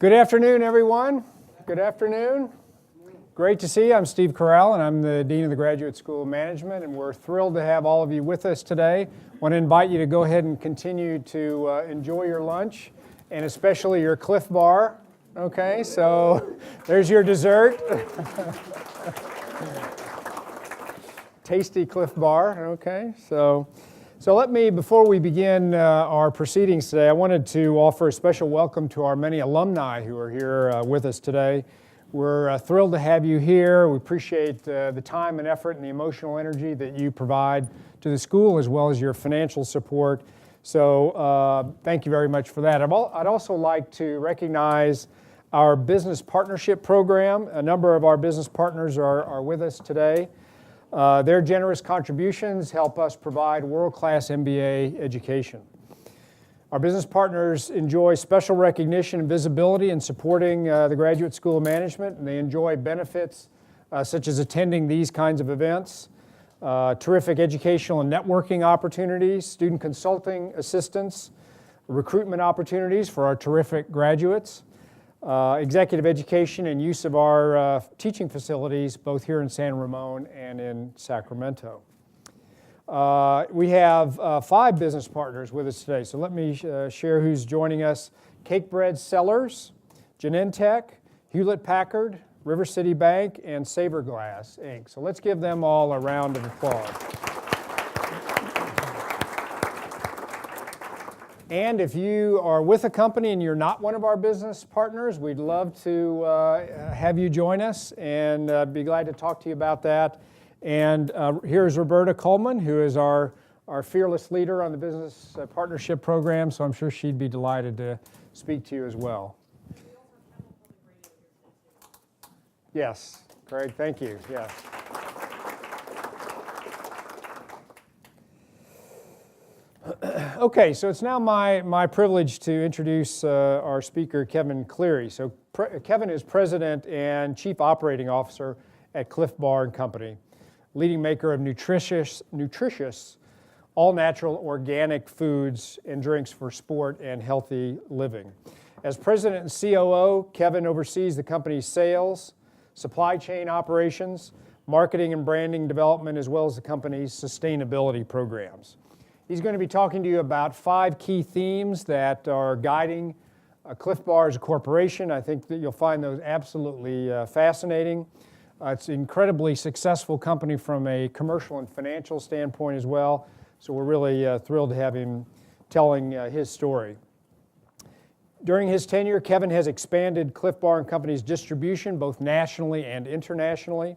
Good afternoon, everyone. Good afternoon. Great to see you. I'm Steve Corral, and I'm the Dean of the Graduate School of Management, and we're thrilled to have all of you with us today. I want to invite you to go ahead and continue to enjoy your lunch, and especially your Clif Bar. Okay, so there's your dessert. Tasty Clif Bar, okay. So let me, before we begin our proceedings today, I wanted to offer a special welcome to our many alumni who are here with us today. We're thrilled to have you here. We appreciate the time and effort and the emotional energy that you provide to the school, as well as your financial support. So thank you very much for that. I'd also like to recognize our business partnership program. A number of our business partners are with us today. Their generous contributions help us provide world-class MBA education. Our business partners enjoy special recognition and visibility in supporting the Graduate School of Management, and they enjoy benefits such as attending these kinds of events, terrific educational and networking opportunities, student consulting assistance, recruitment opportunities for our terrific graduates, executive education and use of our teaching facilities both here in San Ramon and in Sacramento. We have 5 business partners with us today, so let me share who's joining us. Cake Bread Sellers, Genentech, Hewlett-Packard, River City Bank, and Saberglass, Inc. So let's give them all a round of applause. And if you are with a company and you're not one of our business partners, we'd love to have you join us and be glad to talk to you about that. And here's Roberta Coleman, who is our fearless leader on the business partnership program, so I'm sure she'd be delighted to speak to you as well. Yes, great, thank you, yes. Okay, so it's now my privilege to introduce our speaker, Kevin Cleary. So Kevin is President and Chief Operating Officer at Clif Bar and Company, leading maker of nutritious, all-natural organic foods and drinks for sport and healthy living. As President and COO, Kevin oversees the company's sales, supply chain operations, marketing and branding development, as well as the company's sustainability programs. He's going to be talking to you about 5 key themes that are guiding Clif Bar as a corporation. I think that you'll find those absolutely fascinating. It's an incredibly successful company from a commercial and financial standpoint as well, so we're really thrilled to have him telling his story. During his tenure, Kevin has expanded Clif Bar and Company's distribution both nationally and internationally,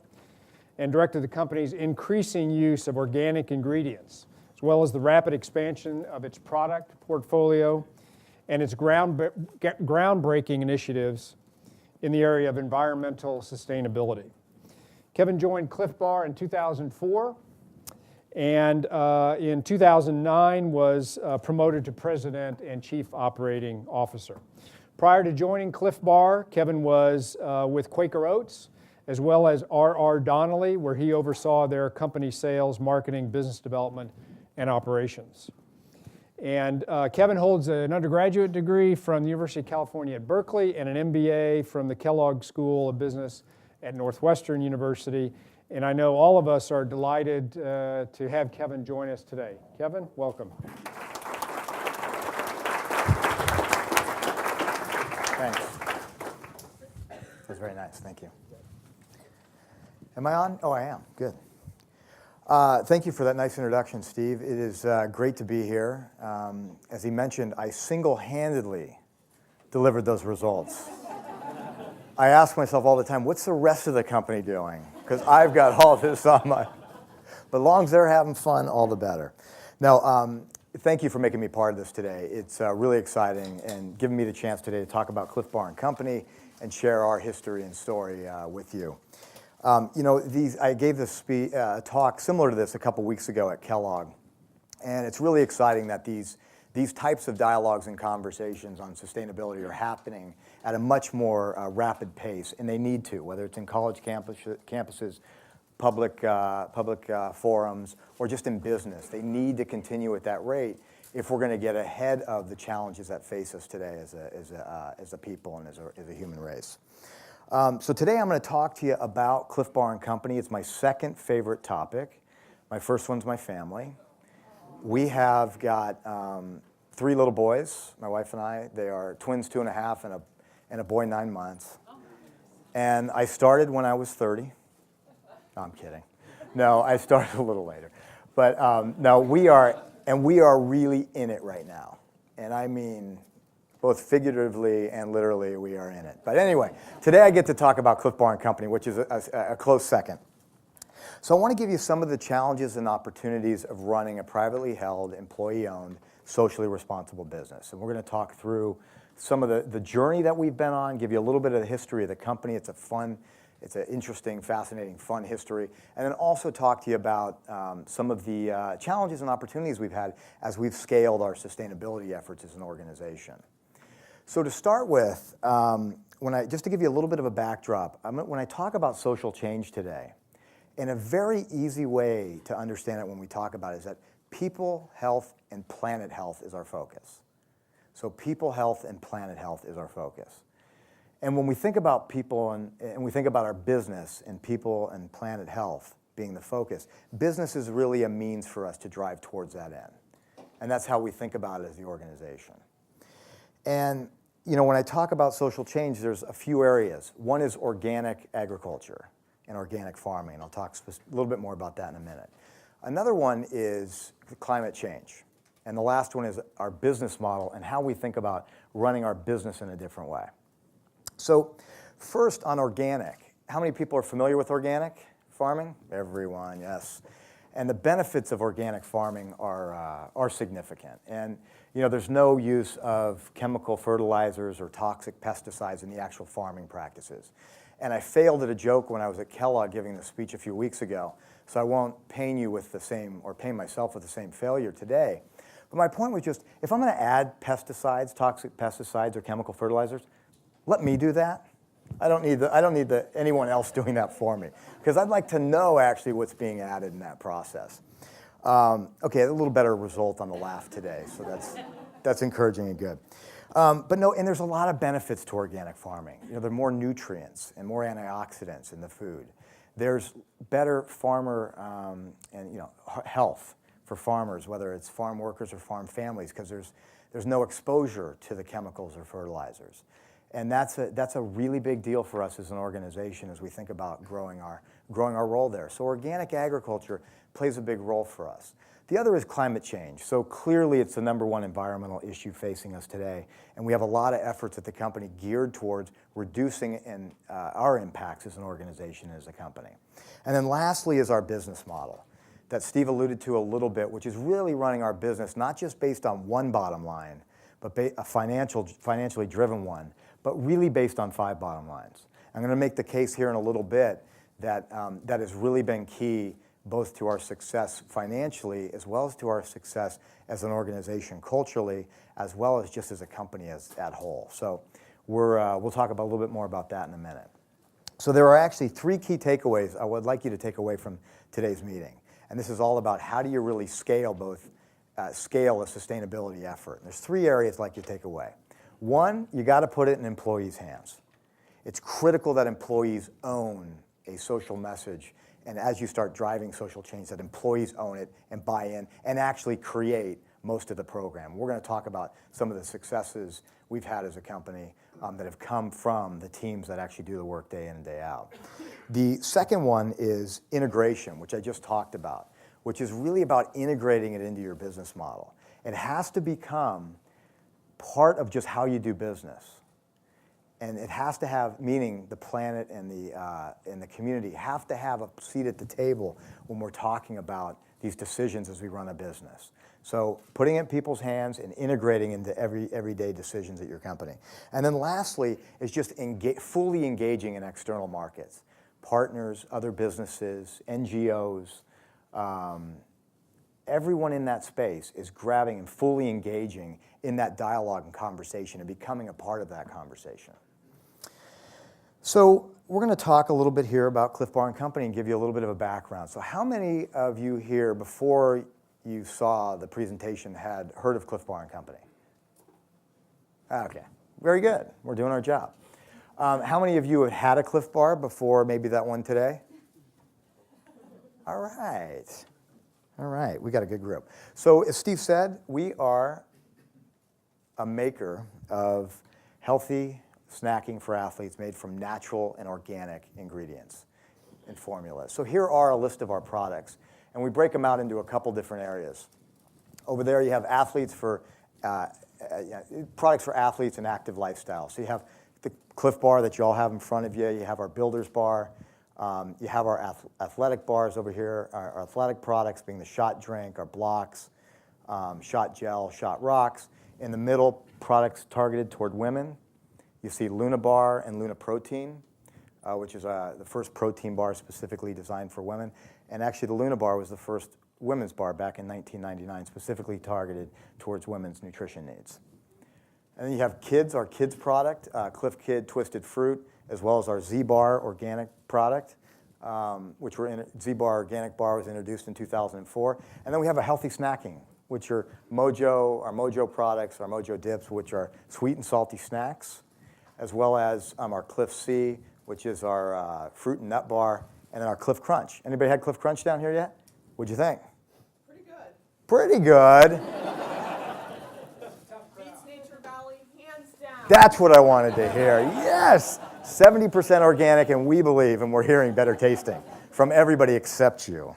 and directed the company's increasing use of organic ingredients, as well as the rapid expansion of its product portfolio and its groundbreaking initiatives in the area of environmental sustainability. Kevin joined Clif Bar in 2004, and in 2009 was promoted to President and Chief Operating Officer. Prior to joining Clif Bar, Kevin was with Quaker Oats, as well as R.R. Donnelley, where he oversaw their company sales, marketing, business development, and operations. And Kevin holds an undergraduate degree from the University of California at Berkeley and an MBA from the Kellogg School of Business at Northwestern University. And I know all of us are delighted to have Kevin join us today. Kevin, welcome. Thanks. That was very nice, thank you. Am I on? Oh, I am, good. Thank you for that nice introduction, Steve. It is great to be here. As he mentioned, I single-handedly delivered those results. I ask myself all the time, what's the rest of the company doing? Because I've got all this on my... But as long as they're having fun, all the better. Now, thank you for making me part of this today. It's really exciting and giving me the chance today to talk about Clif Bar and Company and share our history and story with you. I gave this talk similar to this a couple weeks ago at Kellogg, and it's really exciting that these types of dialogues and conversations on sustainability are happening at a much more rapid pace, and they need to, whether it's in college campuses, public forums, or just in business. They need to continue at that rate if we're going to get ahead of the challenges that face us today as a people and as a human race. So today I'm going to talk to you about Clif Bar and Company. It's my second favorite topic. My first one's my family. We have got 3 little boys, my wife and I. They are twins, 2.5, and a boy, 9 months. And I started when I was 30. No, I'm kidding. No, I started a little later. But no, we are really in it right now. And I mean, both figuratively and literally, we are in it. But anyway, today I get to talk about Clif Bar and Company, which is a close second. So I want to give you some of the challenges and opportunities of running a privately held, employee-owned, socially responsible business. And we're going to talk through some of the journey that we've been on, give you a little bit of the history of the company. It's an interesting, fascinating, fun history. And then also talk to you about some of the challenges and opportunities we've had as we've scaled our sustainability efforts as an organization. So to start with, just to give you a little bit of a backdrop, when I talk about social change today, and a very easy way to understand it when we talk about it is that people health and planet health is our focus. So people health and planet health is our focus. And when we think about people and we think about our business and people and planet health being the focus, business is really a means for us to drive towards that end. And that's how we think about it as the organization. And when I talk about social change, there's a few areas. One is organic agriculture and organic farming, and I'll talk a little bit more about that in a minute. Another one is climate change. And the last one is our business model and how we think about running our business in a different way. So first on organic, how many people are familiar with organic farming? Everyone, yes. And the benefits of organic farming are significant. And there's no use of chemical fertilizers or toxic pesticides in the actual farming practices. And I failed at a joke when I was at Kellogg giving the speech a few weeks ago, so I won't pain you with the same, or pain myself with the same failure today. But my point was just, if I'm going to add pesticides, toxic pesticides or chemical fertilizers, let me do that. I don't need anyone else doing that for me, because I'd like to know actually what's being added in that process. Okay, a little better result on the laugh today, so that's encouraging and good. But no, and there's a lot of benefits to organic farming. There are more nutrients and more antioxidants in the food. There's better farmer and health for farmers, whether it's farm workers or farm families, because there's no exposure to the chemicals or fertilizers. And that's a really big deal for us as an organization as we think about growing our role there. So organic agriculture plays a big role for us. The other is climate change. So clearly it's the #1 environmental issue facing us today, and we have a lot of efforts at the company geared towards reducing our impacts as an organization, as a company. And then lastly is our business model that Steve alluded to a little bit, which is really running our business not just based on one bottom line, but a financially driven one, but really based on 5 bottom lines. I'm going to make the case here in a little bit that has really been key both to our success financially as well as to our success as an organization culturally, as well as just as a company at whole. So we'll talk about a little bit more about that in a minute. So there are actually 3 key takeaways I would like you to take away from today's meeting. And this is all about how do you really scale a sustainability effort. And there's 3 areas I'd like you to take away. One, you got to put it in employees' hands. It's critical that employees own a social message, and as you start driving social change, that employees own it and buy in and actually create most of the program. We're going to talk about some of the successes we've had as a company that have come from the teams that actually do the work day in and day out. The second one is integration, which I just talked about, which is really about integrating it into your business model. It has to become part of just how you do business. And it has to have, meaning the planet and the community have to have a seat at the table when we're talking about these decisions as we run a business. So putting it in people's hands and integrating into everyday decisions at your company. And then lastly is just fully engaging in external markets. Partners, other businesses, NGOs, everyone in that space is grabbing and fully engaging in that dialogue and conversation and becoming a part of that conversation. So we're going to talk a little bit here about Clif Bar and Company and give you a little bit of a background. So how many of you here, before you saw the presentation had heard of Clif Bar and Company? Okay, very good. We're doing our job. How many of you have had a Clif Bar before maybe that one today? All right. All right, we got a good group. So as Steve said, we are a maker of healthy snacking for athletes made from natural and organic ingredients and formulas. So here are a list of our products, and we break them out into a couple different areas. Over there you have products for athletes and active lifestyle. So you have the Clif Bar that you all have in front of you. You have our Builder's Bar. You have our athletic bars over here, our athletic products being the shot drink, our blocks, shot gel, shot rocks. In the middle, products targeted toward women. You see Luna Bar and Luna Protein, which is the first protein bar specifically designed for women. And actually, the Luna Bar was the first women's bar back in 1999, specifically targeted towards women's nutrition needs. And then you have kids, our kids product, Clif Kid Twisted Fruit, as well as our Z-Bar organic product, Z-Bar organic bar was introduced in 2004. And then we have a healthy snacking, which are our Mojo products, our Mojo dips, which are sweet and salty snacks, as well as our Clif C, which is our fruit and nut bar, and then our Clif Crunch. Anybody had Clif Crunch down here yet? What'd you think? Pretty good. Pretty good. Beats Nature Valley, hands down. That's what I wanted to hear. Yes! 70% organic, and we believe, and we're hearing better tasting from everybody except you.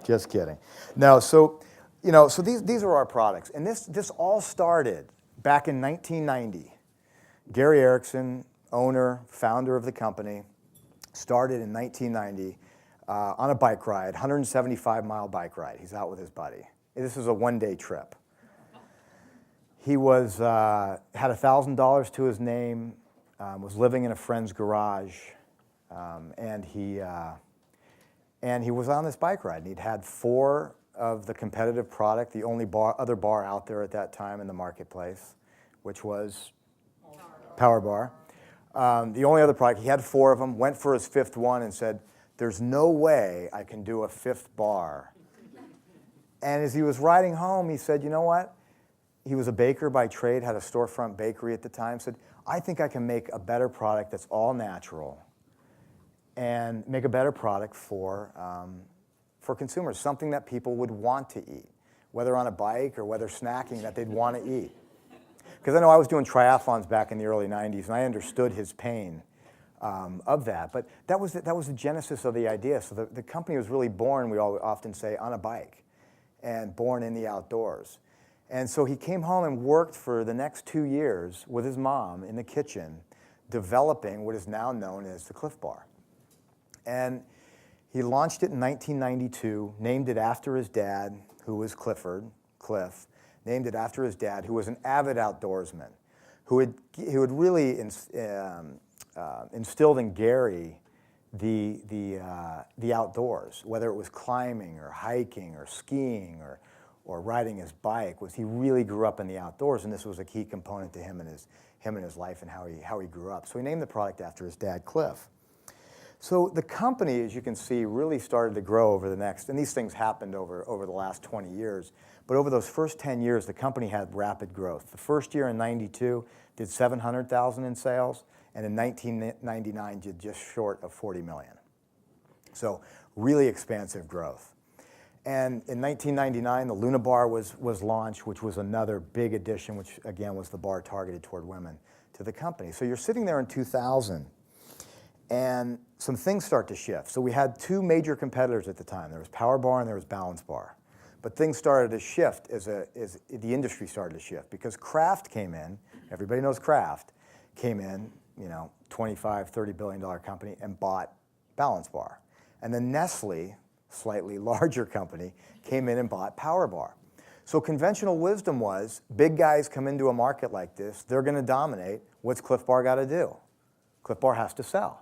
Just kidding. No, so these are our products. And this all started back in 1990. Gary Erickson, owner, founder of the company, started in 1990 on a bike ride, 175-mile bike ride. He's out with his buddy. This was a one-day trip. He had $1,000 to his name, was living in a friend's garage, and he was on this bike ride. And he'd had 4 of the competitive product, the only other bar out there at that time in the marketplace, which was Power Bar. The only other product, he had 4 of them, went for his 5th one and said, "There's no way I can do a 5th bar." And as he was riding home, he said, you know what? He was a baker by trade, had a storefront bakery at the time, said, I think I can make a better product that's all natural and make a better product for consumers, something that people would want to eat, whether on a bike or whether snacking that they'd want to eat. Because I know I was doing triathlons back in the early 90s, and I understood his pain of that. But that was the genesis of the idea. So the company was really born, we all often say, on a bike and born in the outdoors. And so he came home and worked for the next 2 years with his mom in the kitchen, developing what is now known as the Clif Bar. And he launched it in 1992, named it after his dad, who was Cliff, named it after his dad, who was an avid outdoorsman, who had really instilled in Gary the outdoors, whether it was climbing or hiking or skiing or riding his bike. He really grew up in the outdoors, and this was a key component to him and his life and how he grew up. So he named the product after his dad, Cliff. So the company, as you can see, really started to grow over and these things happened over the last 20 years, but over those first 10 years, the company had rapid growth. The first year in 92 did $700,000 in sales, and in 1999 did just short of $40 million. So really expansive growth. And in 1999, the Luna Bar was launched, which was another big addition, which again was the bar targeted toward women to the company. So you're sitting there in 2000, and some things start to shift. So we had 2 major competitors at the time. There was Power Bar and there was Balance Bar. But things started to shift as the industry started to shift, because Kraft came in. Everybody knows Kraft came in, $25, $30 billion company, and bought Balance Bar. And then Nestle, slightly larger company, came in and bought Power Bar. So conventional wisdom was, big guys come into a market like this, they're going to dominate. What's Clif Bar got to do? Clif Bar has to sell.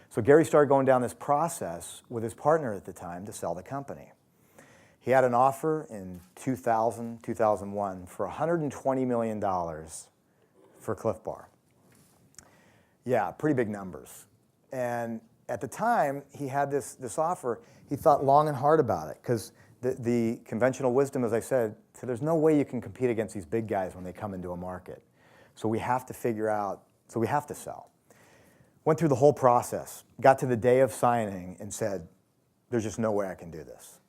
So Gary started going down this process with his partner at the time to sell the company. He had an offer in 2000, 2001 for $120 million for Clif Bar. Yeah, pretty big numbers. And at the time he had this offer, he thought long and hard about it, because the conventional wisdom, as I said, so there's no way you can compete against these big guys when they come into a market. So we have to figure out, so we have to sell. Went through the whole process, got to the day of signing and said, there's just no way I can do this.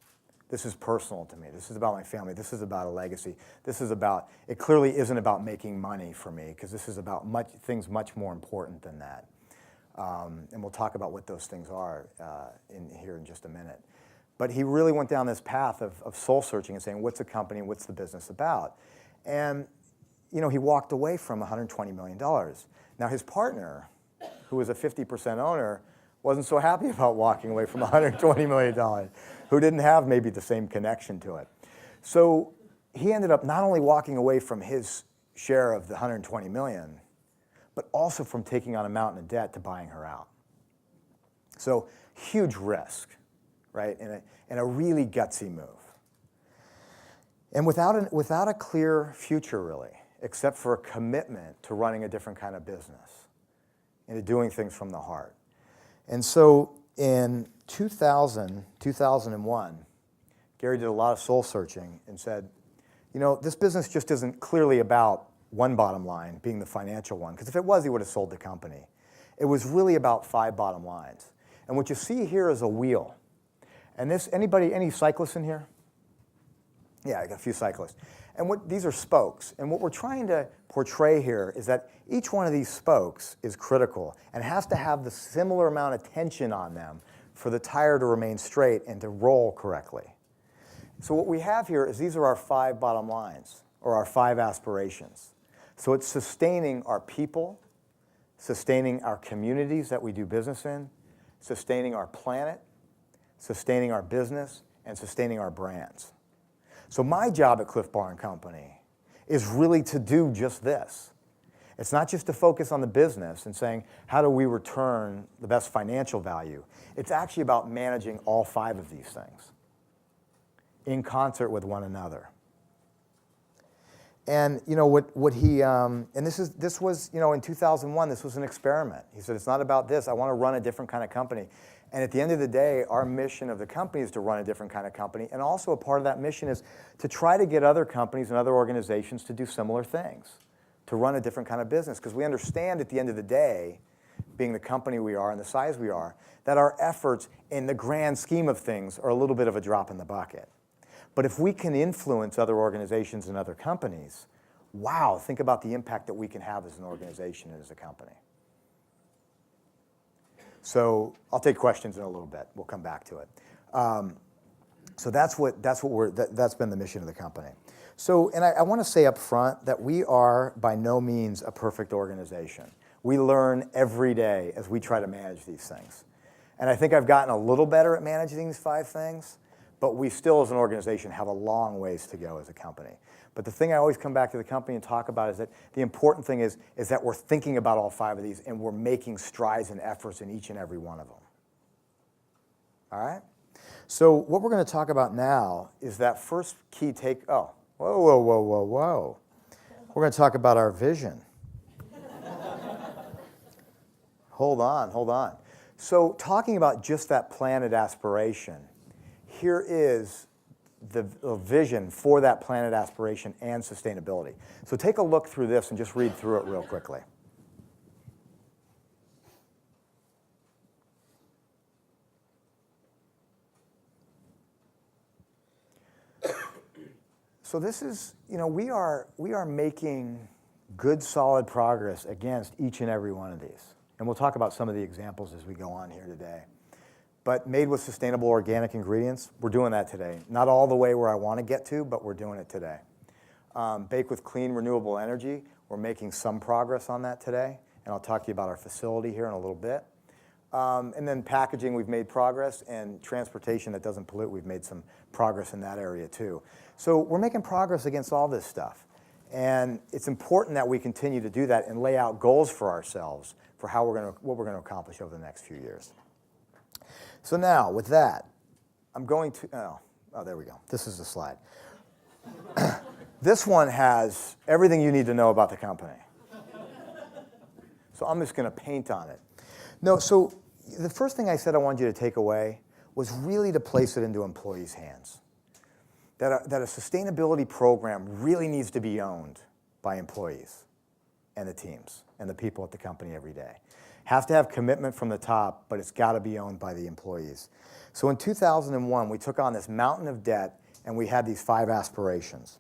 This is personal to me. This is about my family. This is about a legacy. This is about, it clearly isn't about making money for me, because this is about things much more important than that. And we'll talk about what those things are here in just a minute. But he really went down this path of soul searching and saying, what's the company, what's the business about? And he walked away from $120 million. Now his partner, who was a 50% owner, wasn't so happy about walking away from $120 million, who didn't have maybe the same connection to it. So he ended up not only walking away from his share of the $120 million, but also from taking on a mountain of debt to buying her out. So huge risk, right, and a really gutsy move. And without a clear future, really, except for a commitment to running a different kind of business and to doing things from the heart. And so in 2001, Gary did a lot of soul searching and said, this business just isn't clearly about one bottom line, being the financial one, because if it was, he would have sold the company. It was really about 5 bottom lines. And what you see here is a wheel. And this, any cyclists in here? Yeah, I got a few cyclists. And these are spokes. And what we're trying to portray here is that each one of these spokes is critical and has to have the similar amount of tension on them for the tire to remain straight and to roll correctly. So what we have here is these are our 5 bottom lines, or our 5 aspirations. So it's sustaining our people, sustaining our communities that we do business in, sustaining our planet, sustaining our business, and sustaining our brands. So my job at Clif Bar & Company is really to do just this. It's not just to focus on the business and saying, how do we return the best financial value? It's actually about managing all 5 of these things in concert with one another. And what he and this was in 2001, this was an experiment. He said, it's not about this. I want to run a different kind of company. And at the end of the day, our mission of the company is to run a different kind of company. And also a part of that mission is to try to get other companies and other organizations to do similar things, to run a different kind of business. Because we understand at the end of the day, being the company we are and the size we are, that our efforts in the grand scheme of things are a little bit of a drop in the bucket. But if we can influence other organizations and other companies, wow, think about the impact that we can have as an organization and as a company. So I'll take questions in a little bit. We'll come back to it. So that's been the mission of the company. So, and I want to say up front that we are by no means a perfect organization. We learn every day as we try to manage these things. And I think I've gotten a little better at managing these 5 things, but we still as an organization have a long ways to go as a company. But the thing I always come back to the company and talk about is that the important thing is that we're thinking about all 5 of these and we're making strides and efforts in each and every one of them. All right? So what we're going to talk about now is that first key take. Oh, whoa. We're going to talk about our vision. Hold on. So talking about just that planet aspiration, here is the vision for that planet aspiration and sustainability. So take a look through this and just read through it real quickly. So this is, we are making good, solid progress against each and every one of these. And we'll talk about some of the examples as we go on here today. But made with sustainable organic ingredients, we're doing that today. Not all the way where I want to get to, but we're doing it today. Bake with clean, renewable energy, we're making some progress on that today. And I'll talk to you about our facility here in a little bit. And then packaging, we've made progress. And transportation that doesn't pollute, we've made some progress in that area too. So we're making progress against all this stuff. And it's important that we continue to do that and lay out goals for ourselves for what we're going to accomplish over the next few years. So now, with that, I'm going to, oh, there we go. This is the slide. This one has everything you need to know about the company. So I'm just going to paint on it. No, so the first thing I said I wanted you to take away was really to place it into employees' hands. that a sustainability program really needs to be owned by employees and the teams and the people at the company every day. Has to have commitment from the top, but it's got to be owned by the employees. So in 2001, we took on this mountain of debt, and we had these 5 aspirations.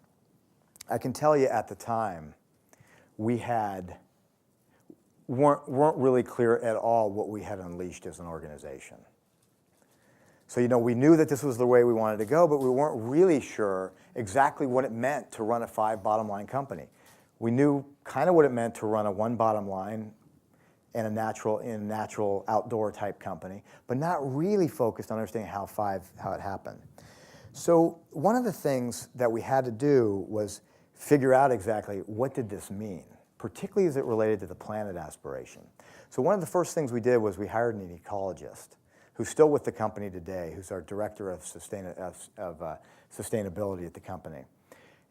I can tell you at the time, we weren't really clear at all what we had unleashed as an organization. So, we knew that this was the way we wanted to go, but we weren't really sure exactly what it meant to run a 5 bottom line company. We knew kind of what it meant to run a 1 bottom line in a natural outdoor type company, but not really focused on understanding how it happened. So one of the things that we had to do was figure out exactly what did this mean, particularly as it related to the planet aspiration. So one of the first things we did was we hired an ecologist who's still with the company today, who's our director of sustainability at the company.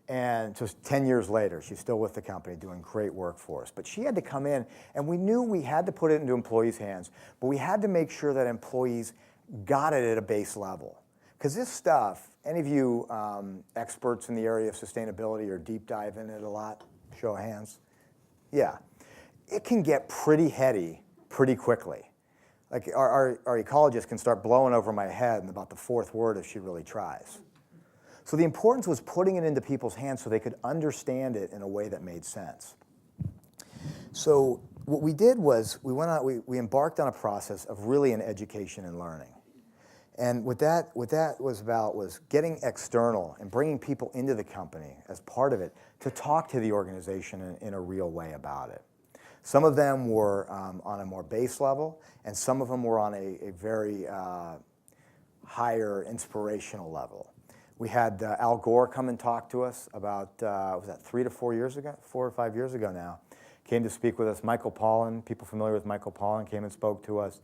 And just 10 years later, she's still with the company doing great work for us. But she had to come in, and we knew we had to put it into employees' hands, but we had to make sure that employees got it at a base level. Because this stuff, any of you experts in the area of sustainability or deep dive in it a lot? Show of hands. Yeah. It can get pretty heady pretty quickly. Like our ecologist can start blowing over my head in about the 4th word if she really tries. So the importance was putting it into people's hands so they could understand it in a way that made sense. So what we did was we embarked on a process of really an education and learning. And what that was about was getting external and bringing people into the company as part of it to talk to the organization in a real way about it. Some of them were on a more base level, and some of them were on a very higher inspirational level. We had Al Gore come and talk to us about, was that 3 to 4 years ago? 4 or 5 years ago now. Came to speak with us. Michael Pollan, people familiar with Michael Pollan, came and spoke to us.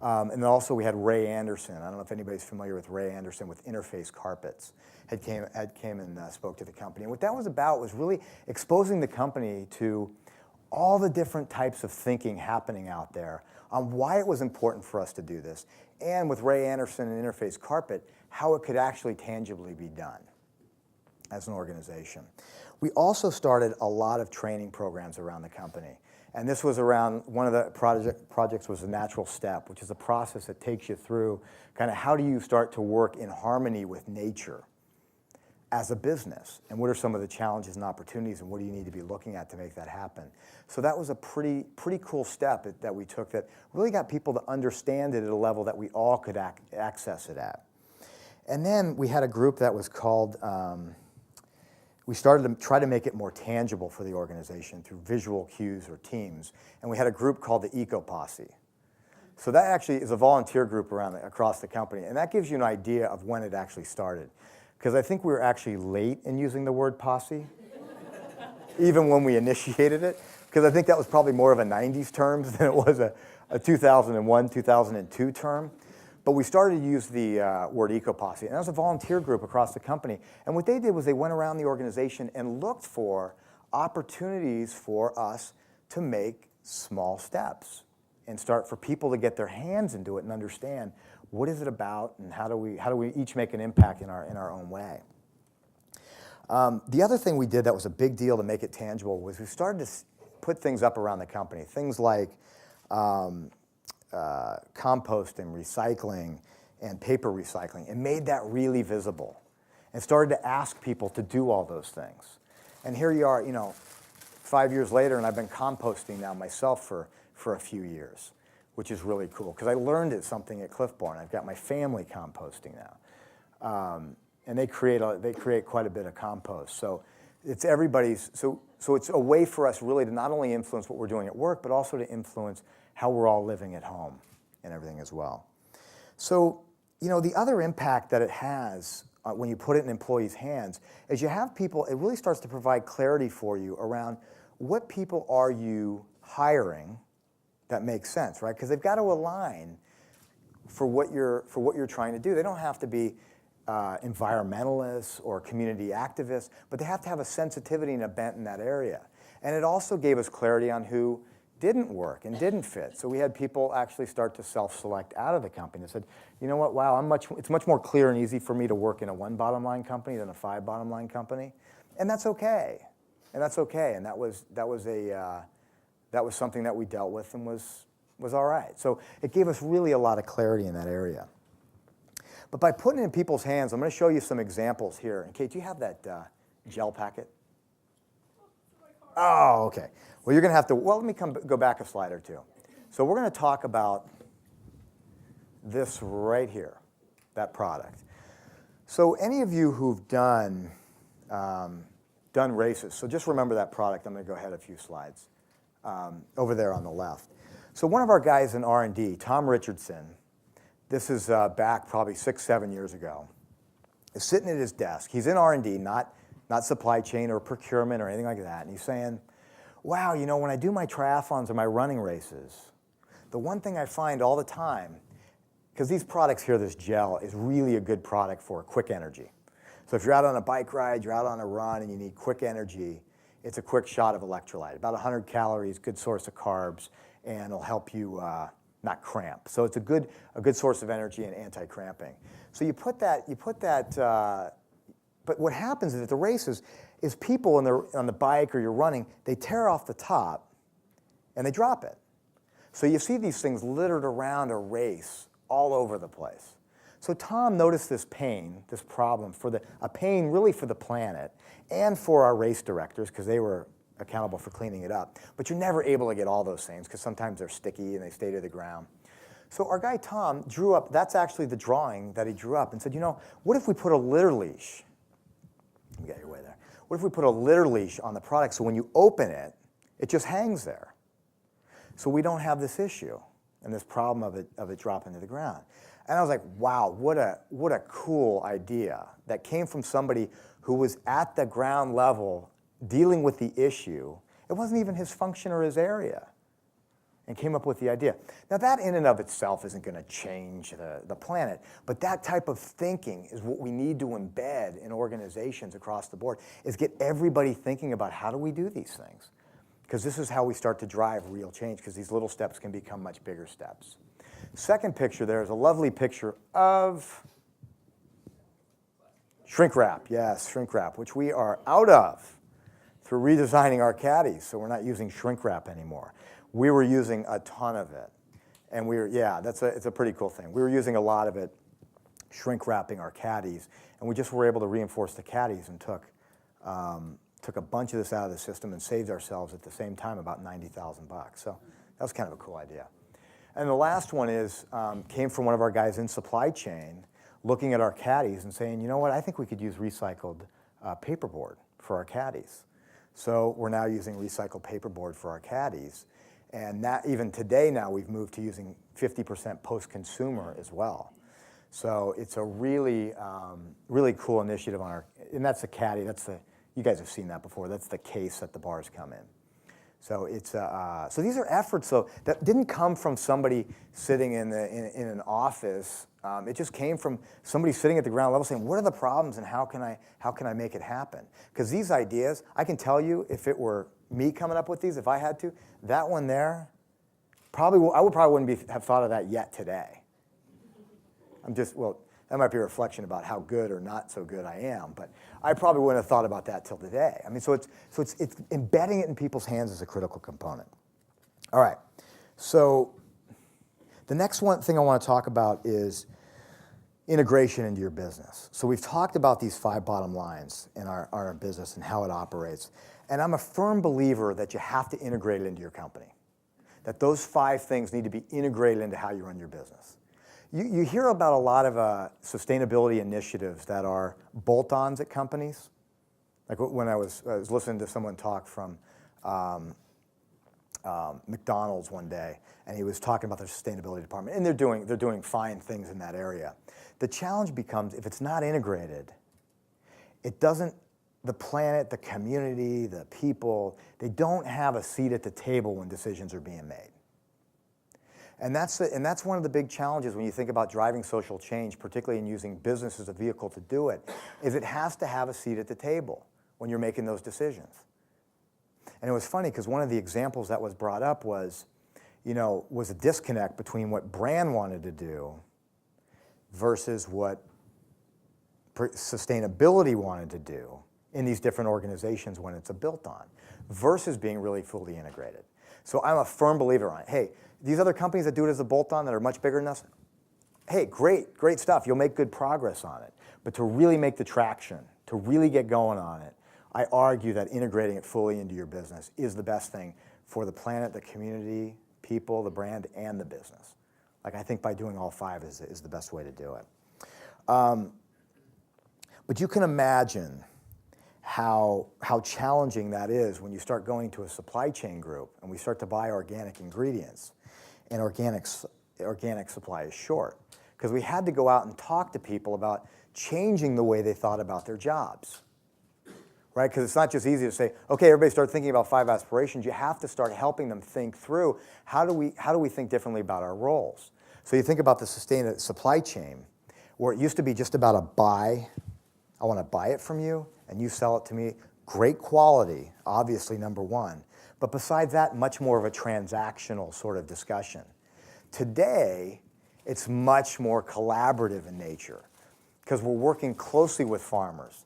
And then also we had Ray Anderson. I don't know if anybody's familiar with Ray Anderson with Interface Carpets. Came and spoke to the company. And what that was about was really exposing the company to all the different types of thinking happening out there on why it was important for us to do this. And with Ray Anderson and Interface Carpet, how it could actually tangibly be done as an organization. We also started a lot of training programs around the company. And this was around, one of the projects was the Natural Step, which is a process that takes you through kind of how do you start to work in harmony with nature as a business, and what are some of the challenges and opportunities, and what do you need to be looking at to make that happen. So that was a pretty cool step that we took that really got people to understand it at a level that we all could access it at. And then we had a group that was called, we started to try to make it more tangible for the organization through visual cues or teams. And we had a group called the Eco Posse. So that actually is a volunteer group across the company. And that gives you an idea of when it actually started. Because I think we were actually late in using the word posse, even when we initiated it. Because I think that was probably more of a 90s term than it was a 2001, 2002 term. But we started to use the word Eco Posse, and that was a volunteer group across the company. And what they did was they went around the organization and looked for opportunities for us to make small steps and start for people to get their hands into it and understand what is it about and how do we each make an impact in our own way. The other thing we did that was a big deal to make it tangible was we started to put things up around the company, things like composting, recycling, and paper recycling, and made that really visible and started to ask people to do all those things. And here you are, 5 years later, and I've been composting now myself for a few years, which is really cool because I learned it something at Clif Bar, and I've got my family composting now. And they create quite a bit of compost. So it's everybody's, so it's a way for us really to not only influence what we're doing at work, but also to influence how we're all living at home and everything as well. So, the other impact that it has when you put it in employees' hands is you have people, it really starts to provide clarity for you around what people are you hiring that makes sense, right? Because they've got to align for what you're trying to do. They don't have to be environmentalists or community activists, but they have to have a sensitivity and a bent in that area. And it also gave us clarity on who didn't work and didn't fit. So we had people actually start to self-select out of the company and said, you know what, wow, it's much more clear and easy for me to work in a 1 bottom line company than a 5 bottom line company. And that's okay. And that's okay. And that was something that we dealt with and was all right. So it gave us really a lot of clarity in that area. But by putting it in people's hands, I'm going to show you some examples here. And Kate, do you have that gel packet? Oh, okay. Well, you're going to have to, well, let me go back a slide or two. So we're going to talk about this right here, that product. So any of you who've done races, so just remember that product. I'm going to go ahead a few slides over there on the left. So one of our guys in R&D, Tom Richardson, this is back probably 6, 7 years ago, is sitting at his desk. He's in R&D, not supply chain or procurement or anything like that. And he's saying, wow, you know, when I do my triathlons or my running races, the one thing I find all the time, because these products here, this gel, is really a good product for quick energy. So if you're out on a bike ride, you're out on a run, and you need quick energy, it's a quick shot of electrolyte. About 100 calories, good source of carbs, and it'll help you not cramp. So it's a good source of energy and anti-cramping. So you put that, but what happens at the races is people on the bike or you're running, they tear off the top and they drop it. So you see these things littered around a race all over the place. So Tom noticed this pain, this problem, a pain really for the planet and for our race directors because they were accountable for cleaning it up. But you're never able to get all those things because sometimes they're sticky and they stay to the ground. So our guy Tom drew up, that's actually the drawing that he drew up and said, you know, what if we put a litter leash? Let me get your way there. What if we put a litter leash on the product so when you open it, it just hangs there? So we don't have this issue and this problem of it dropping to the ground. And I was like, wow, what a cool idea that came from somebody who was at the ground level dealing with the issue. It wasn't even his function or his area, and came up with the idea. Now that in and of itself isn't going to change the planet, but that type of thinking is what we need to embed in organizations across the board, is get everybody thinking about how do we do these things? Because this is how we start to drive real change, because these little steps can become much bigger steps. Second picture there is a lovely picture of shrink wrap. Yes, shrink wrap, which we are out of through redesigning our caddies, so we're not using shrink wrap anymore. We were using a ton of it, and it's a pretty cool thing. We were using a lot of it, shrink wrapping our caddies, and we just were able to reinforce the caddies and took a bunch of this out of the system and saved ourselves at the same time about $90,000. So that was kind of a cool idea. And the last one came from one of our guys in supply chain, looking at our caddies and saying, you know what, I think we could use recycled paperboard for our caddies. So we're now using recycled paperboard for our caddies. And that, even today now, we've moved to using 50% post-consumer as well. So it's a really, really cool initiative on and that's the caddy, you guys have seen that before, that's the case that the bars come in. So so these are efforts that didn't come from somebody sitting in an office. It just came from somebody sitting at the ground level saying, what are the problems and how can I make it happen? Because these ideas, I can tell you, if it were me coming up with these, if I had to, that one there, I wouldn't have thought of that yet today. That might be a reflection about how good or not so good I am, but I probably wouldn't have thought about that till today. I mean, so it's embedding it in people's hands is a critical component. All right, so the next thing I want to talk about is integration into your business. So we've talked about these 5 bottom lines in our business and how it operates, and I'm a firm believer that you have to integrate it into your company, that those 5 things need to be integrated into how you run your business. You hear about a lot of sustainability initiatives that are bolt-ons at companies. Like when I was listening to someone talk from McDonald's one day, and he was talking about their sustainability department, and they're doing fine things in that area. The challenge becomes, if it's not integrated, the planet, the community, the people, they don't have a seat at the table when decisions are being made. And that's one of the big challenges when you think about driving social change, particularly in using business as a vehicle to do it, is it has to have a seat at the table when you're making those decisions. And it was funny because one of the examples that was brought up was, was a disconnect between what brand wanted to do versus what sustainability wanted to do in these different organizations when it's a built-on, versus being really fully integrated. So I'm a firm believer on it. Hey, these other companies that do it as a bolt-on that are much bigger than us, hey, great stuff. You'll make good progress on it. But to really make the traction, to really get going on it, I argue that integrating it fully into your business is the best thing for the planet, the community, people, the brand, and the business. Like, I think by doing all five is the best way to do it. But you can imagine how challenging that is when you start going to a supply chain group and we start to buy organic ingredients, and organic supply is short. Because we had to go out and talk to people about changing the way they thought about their jobs. Right? Because it's not just easy to say, okay, everybody start thinking about 5 aspirations. You have to start helping them think through, how do we think differently about our roles? So you think about the sustainable supply chain, where it used to be just about a buy. I want to buy it from you, and you sell it to me. Great quality, obviously, number one. But besides that, much more of a transactional sort of discussion. Today, it's much more collaborative in nature, because we're working closely with farmers,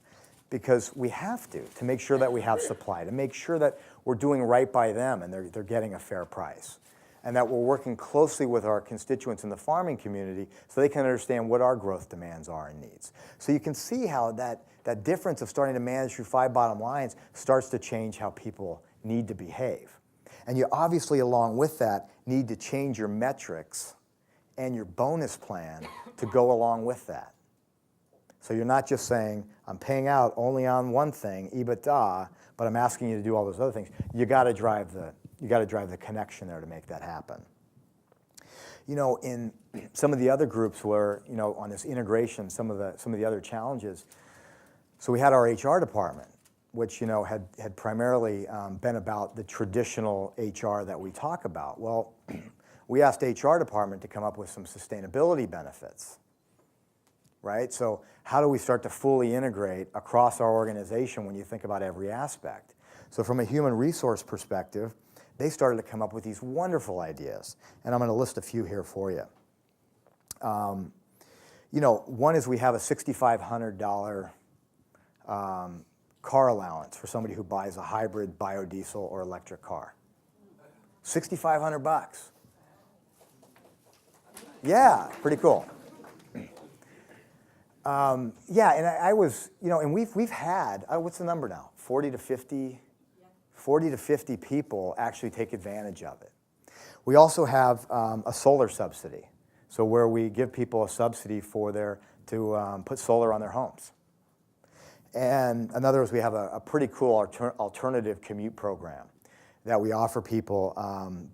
because we have to make sure that we have supply, to make sure that we're doing right by them and they're getting a fair price, and that we're working closely with our constituents in the farming community so they can understand what our growth demands are and needs. So you can see how that difference of starting to manage through 5 bottom lines starts to change how people need to behave. And you obviously, along with that, need to change your metrics and your bonus plan to go along with that. So you're not just saying, I'm paying out only on one thing, EBITDA, but I'm asking you to do all those other things. You got to drive the connection there to make that happen. In some of the other groups where, on this integration, some of the other challenges. So we had our HR department, which had primarily been about the traditional HR that we talk about. Well, we asked HR department to come up with some sustainability benefits. Right? So how do we start to fully integrate across our organization when you think about every aspect? So from a human resource perspective, they started to come up with these wonderful ideas. And I'm going to list a few here for you. One is we have a $6,500 car allowance for somebody who buys a hybrid biodiesel or electric car. $6,500. Yeah, pretty cool. And I was, and we've had, what's the number now? 40 to 50 people actually take advantage of it. We also have a solar subsidy, so where we give people a subsidy to put solar on their homes. And another is we have a pretty cool alternative commute program that we offer people.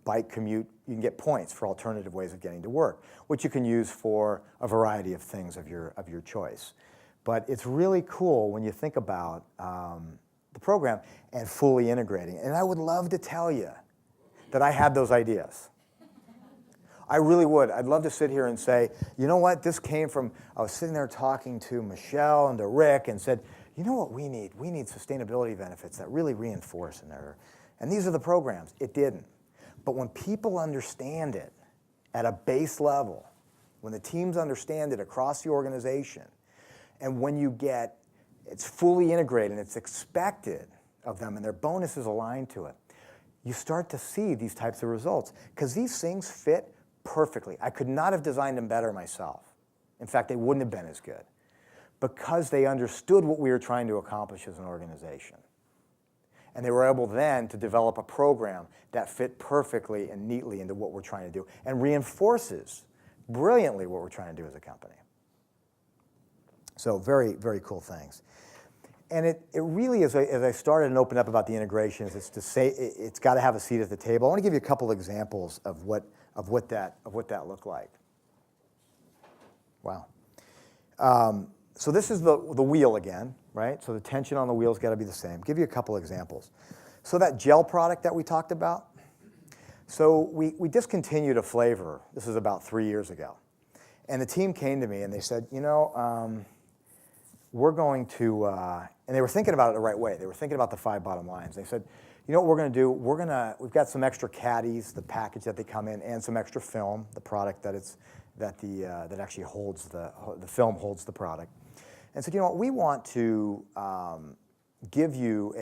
Bike commute, you can get points for alternative ways of getting to work, which you can use for a variety of things of your choice. But it's really cool when you think about the program and fully integrating. And I would love to tell you that I had those ideas. I really would. I'd love to sit here and say, you know what, this came from, I was sitting there talking to Michelle and to Rick and said, you know what we need? We need sustainability benefits that really reinforce and these are the programs. It didn't. But when people understand it at a base level, when the teams understand it across the organization, and when it's fully integrated and it's expected of them and their bonus is aligned to it, you start to see these types of results. Because these things fit perfectly. I could not have designed them better myself. In fact, they wouldn't have been as good. Because they understood what we were trying to accomplish as an organization. And they were able then to develop a program that fit perfectly and neatly into what we're trying to do and reinforces brilliantly what we're trying to do as a company. So very, very cool things. And it really, as I started and opened up about the integrations, it's to say it's got to have a seat at the table. I want to give you a couple examples of what that looked like. Wow. So this is the wheel again, right? So the tension on the wheel's got to be the same. Give you a couple examples. So that gel product that we talked about, so we discontinued a flavor. This is about 3 years ago. And the team came to me and they said, we're going to, and they were thinking about it the right way. They were thinking about the 5 bottom lines. They said, you know what we're going to do? We've got some extra caddies, the package that they come in, and some extra film, the product that actually holds the film holds the product. And said, you know what? We want to give you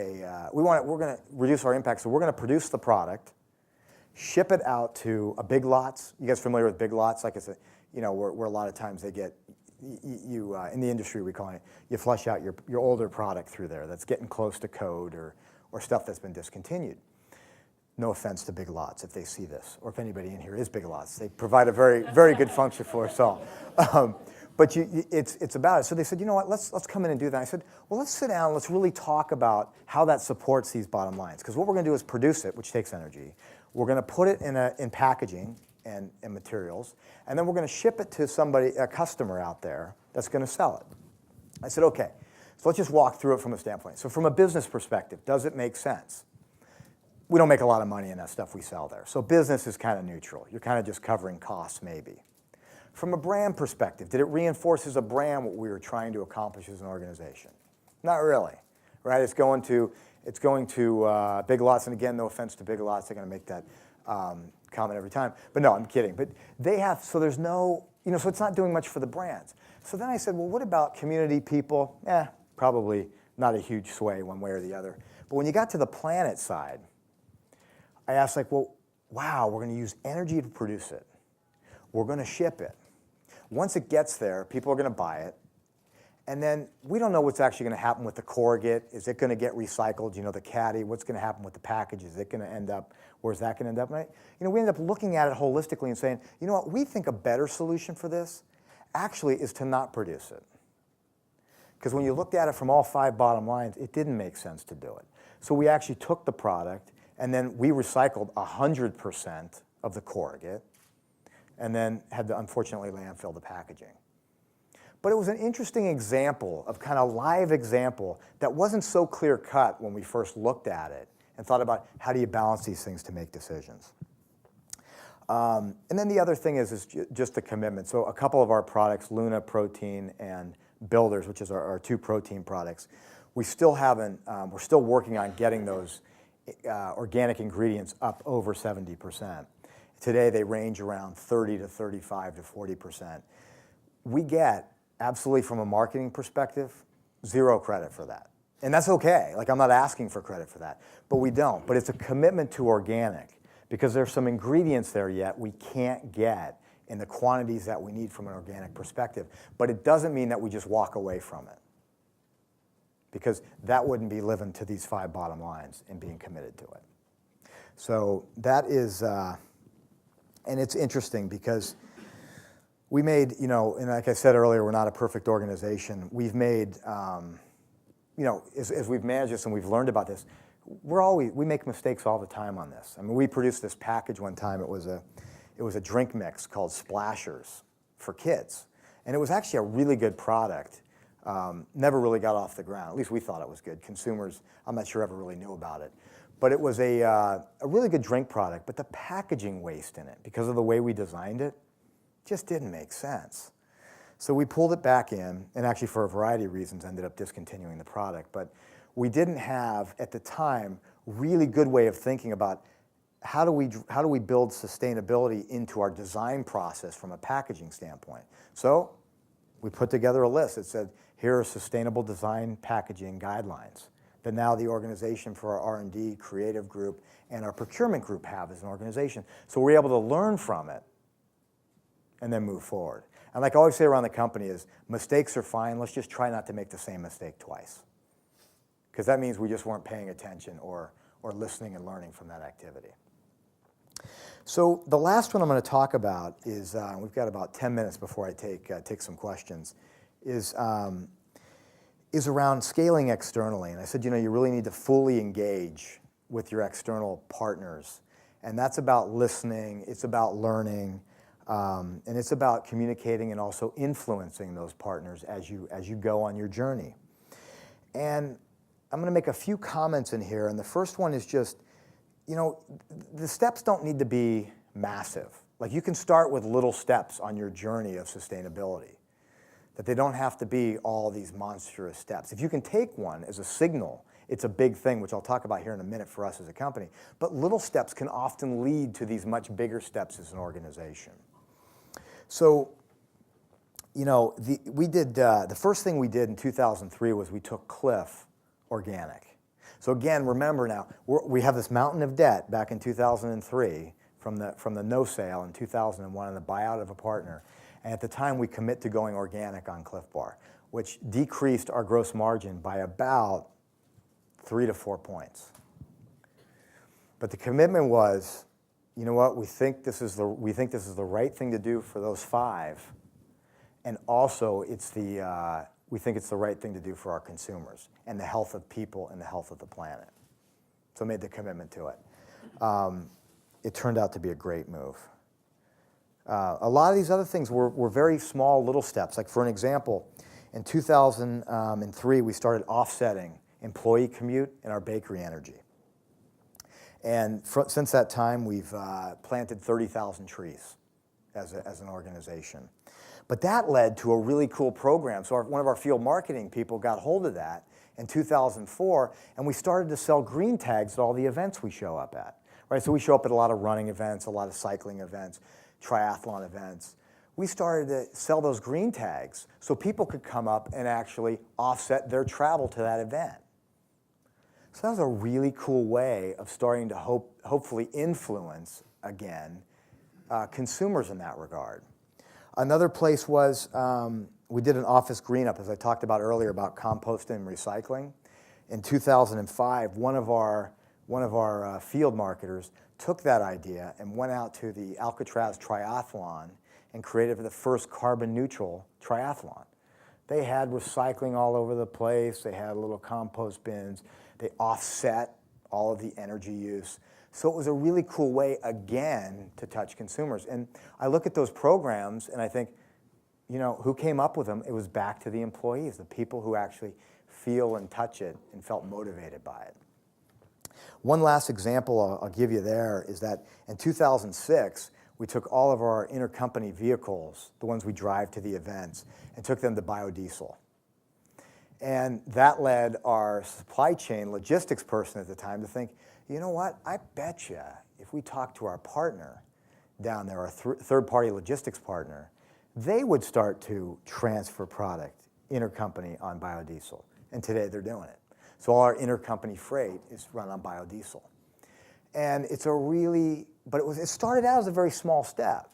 we're going to reduce our impact, so we're going to produce the product, ship it out to a Big Lots. You guys familiar with Big Lots? Like it's where a lot of times they get in the industry we call it, you flush out your older product through there that's getting close to code or stuff that's been discontinued. No offense to Big Lots if they see this, or if anybody in here is Big Lots. They provide a very, very good function for us all. But it's about it. So they said, you know what, let's come in and do that. I said, well, let's sit down, let's really talk about how that supports these bottom lines. Because what we're going to do is produce it, which takes energy. We're going to put it in packaging and materials, and then we're going to ship it to a customer out there that's going to sell it. I said, okay, so let's just walk through it from a standpoint. So from a business perspective, does it make sense? We don't make a lot of money in that stuff we sell there. So business is kind of neutral. You're kind of just covering costs maybe. From a brand perspective, did it reinforce as a brand what we were trying to accomplish as an organization? Not really, right? It's going to Big Lots, and again, no offense to Big Lots, they're going to make that comment every time. But no, I'm kidding. But they have, so there's no, so it's not doing much for the brands. So then I said, well, what about community people? Probably not a huge sway one way or the other. But when you got to the planet side, I asked well, wow, we're going to use energy to produce it. We're going to ship it. Once it gets there, people are going to buy it. And then we don't know what's actually going to happen with the corrugate. Is it going to get recycled? The caddy, what's going to happen with the package? Is it going to end up, where's that going to end up? Right? We end up looking at it holistically and saying, you know what, we think a better solution for this actually is to not produce it. Because when you looked at it from all 5 bottom lines, it didn't make sense to do it. So we actually took the product, and then we recycled 100% of the corrugate, and then had to, unfortunately, landfill the packaging. But it was an interesting example, of kind of live example, that wasn't so clear-cut when we first looked at it and thought about how do you balance these things to make decisions. And then the other thing is just the commitment. So a couple of our products, Luna Protein and Builders, which is our 2 protein products, we still haven't, we're still working on getting those organic ingredients up over 70%. Today they range around 30 to 35 to 40%. We get, absolutely from a marketing perspective, 0 credit for that. And that's okay. I'm not asking for credit for that. But we don't. But it's a commitment to organic, because there's some ingredients there yet we can't get in the quantities that we need from an organic perspective. But it doesn't mean that we just walk away from it, because that wouldn't be living to these 5 bottom lines and being committed to it. So that is, and it's interesting because we made, and like I said earlier, we're not a perfect organization. We've made, as we've managed this and we've learned about this, we make mistakes all the time on this. I mean, we produced this package one time. It was a drink mix called Splashers for kids, and it was actually a really good product. Never really got off the ground. At least we thought it was good. Consumers, I'm not sure, ever really knew about it. But it was a really good drink product, but the packaging waste in it, because of the way we designed it, just didn't make sense. So we pulled it back in, and actually for a variety of reasons ended up discontinuing the product. But we didn't have, at the time, really good way of thinking about how do we build sustainability into our design process from a packaging standpoint. So we put together a list that said, here are sustainable design packaging guidelines that now the organization for our R&D creative group and our procurement group have as an organization. So we're able to learn from it and then move forward. And like I always say around the company is, mistakes are fine, let's just try not to make the same mistake twice. Because that means we just weren't paying attention or listening and learning from that activity. So the last one I'm going to talk about is, we've got about 10 minutes before I take some questions, is around scaling externally. And I said, you really need to fully engage with your external partners. And that's about listening, it's about learning, and it's about communicating and also influencing those partners as you go on your journey. And I'm going to make a few comments in here, and the first one is just, the steps don't need to be massive. Like, you can start with little steps on your journey of sustainability, that they don't have to be all these monstrous steps. If you can take one as a signal It's a big thing, which I'll talk about here in a minute for us as a company. But little steps can often lead to these much bigger steps as an organization. So, you know, the first thing we did in 2003 was we took Clif organic. So again, remember now, we have this mountain of debt back in 2003 from the no sale in 2001 and the buyout of a partner. And at the time, we commit to going organic on Clif Bar, which decreased our gross margin by about 3 to 4 points. But the commitment was, you know what, we think this is the right thing to do for those 5, and also we think it's the right thing to do for our consumers and the health of people and the health of the planet. So made the commitment to it. It turned out to be a great move. A lot of these other things were very small little steps. Like for an example, in 2003, we started offsetting employee commute and our bakery energy. And since that time, we've planted 30,000 trees as an organization. But that led to a really cool program. So one of our field marketing people got hold of that in 2004, and we started to sell green tags at all the events we show up at. Right? So we show up at a lot of running events, a lot of cycling events, triathlon events. We started to sell those green tags so people could come up and actually offset their travel to that event. So that was a really cool way of starting to hopefully influence, again, consumers in that regard. Another place was we did an office green up, as I talked about earlier, about composting and recycling. In 2005, one of our field marketers took that idea and went out to the Alcatraz Triathlon and created the first carbon neutral triathlon. They had recycling all over the place. They had little compost bins. They offset all of the energy use. So it was a really cool way, again, to touch consumers. And I look at those programs and I think, you know, who came up with them? It was back to the employees, the people who actually feel and touch it and felt motivated by it. One last example I'll give you there is that in 2006, we took all of our intercompany vehicles, the ones we drive to the events, and took them to biodiesel. And that led our supply chain logistics person at the time to think, you know what, I bet you if we talk to our partner down there, our third-party logistics partner, they would start to transfer product intercompany on biodiesel. And today they're doing it. So all our intercompany freight is run on biodiesel. And it's a really, but it started out as a very small step.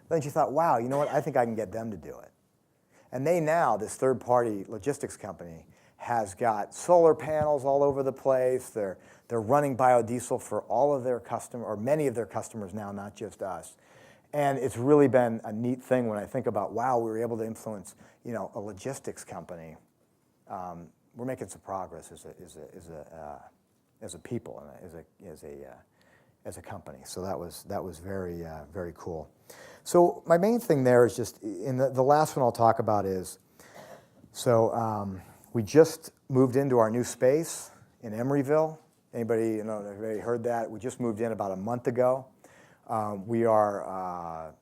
Then you thought, wow, you know what, I think I can get them to do it. And they now, this third-party logistics company, has got solar panels all over the place. They're running biodiesel for all of their customers, or many of their customers now, not just us. And it's really been a neat thing when I think about, wow, we were able to influence, you know, a logistics company. We're making some progress as a people and as a company. So that was very very cool. So my main thing there is just in the last one I'll talk about is we just moved into our new space in Emeryville. Anybody heard that? We just moved in about a month ago. We are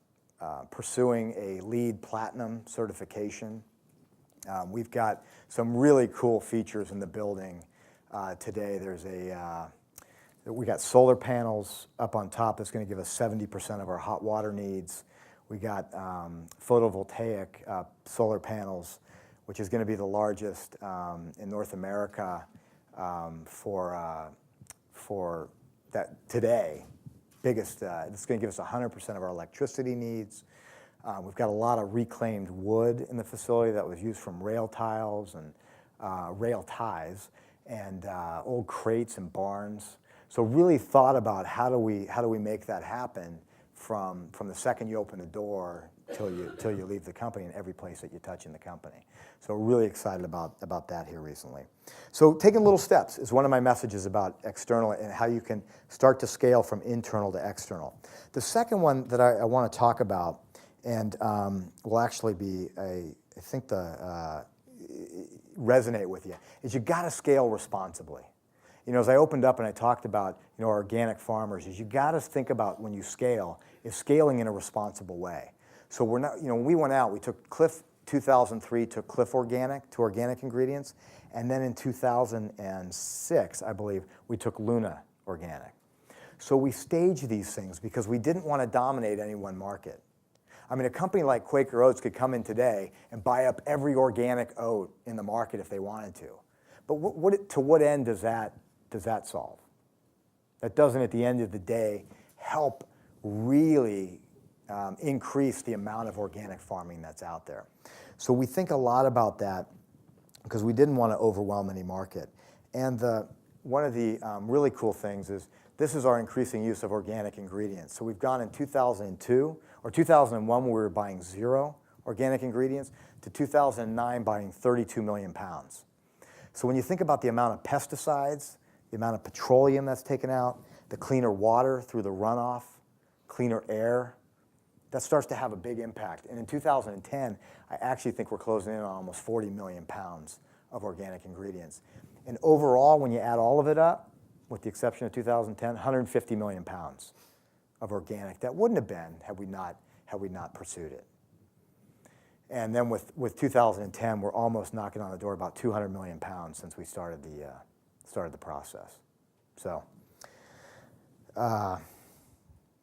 pursuing a LEED Platinum certification. We've got some really cool features in the building today. We got solar panels up on top that's going to give us 70% of our hot water needs. We got photovoltaic solar panels, which is going to be the largest in North America for that today. Biggest. It's going to give us 100% of our electricity needs. We've got a lot of reclaimed wood in the facility that was used from rail tiles and rail ties and old crates and barns. So really thought about how do we make that happen from the second you open the door till you leave the company and every place that you touch in the company. So really excited about that here recently. So taking little steps is one of my messages about external and how you can start to scale from internal to external. The second one that I want to talk about and will actually be resonate with you is you got to scale responsibly. You know, as I opened up and I talked about, you know, organic farmers, is you got to think about when you scale, is scaling in a responsible way. So we're not, you know, when we went out, we took Clif 2003 took Clif Organic to organic ingredients. And then in 2006, I believe, we took Luna Organic. So we staged these things because we didn't want to dominate any one market. I mean, a company like Quaker Oats could come in today and buy up every organic oat in the market if they wanted to. But to what end does that solve? That doesn't, at the end of the day, help really increase the amount of organic farming that's out there. So we think a lot about that because we didn't want to overwhelm any market. And one of the really cool things is this is our increasing use of organic ingredients. So we've gone in 2002, or 2001 when we were buying 0 organic ingredients, to 2009 buying 32 million pounds. So when you think about the amount of pesticides, the amount of petroleum that's taken out, the cleaner water through the runoff, cleaner air, that starts to have a big impact. And in 2010, I actually think we're closing in on almost 40 million pounds of organic ingredients. And overall, when you add all of it up, with the exception of 2010, 150 million pounds of organic. That wouldn't have been had we not pursued it. And then with 2010, we're almost knocking on the door about 200 million pounds since we started the process. So,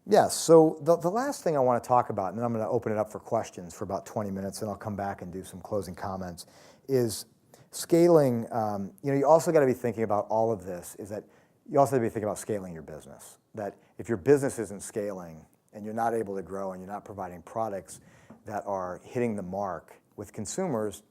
yes. So the last thing I want to talk about, and then I'm going to open it up for questions for about 20 minutes, and I'll come back and do some closing comments, is scaling. You also got to be thinking about all of this. Is that you also have to be thinking about scaling your business. That if your business isn't scaling and you're not able to grow and you're not providing products that are hitting the mark with consumers,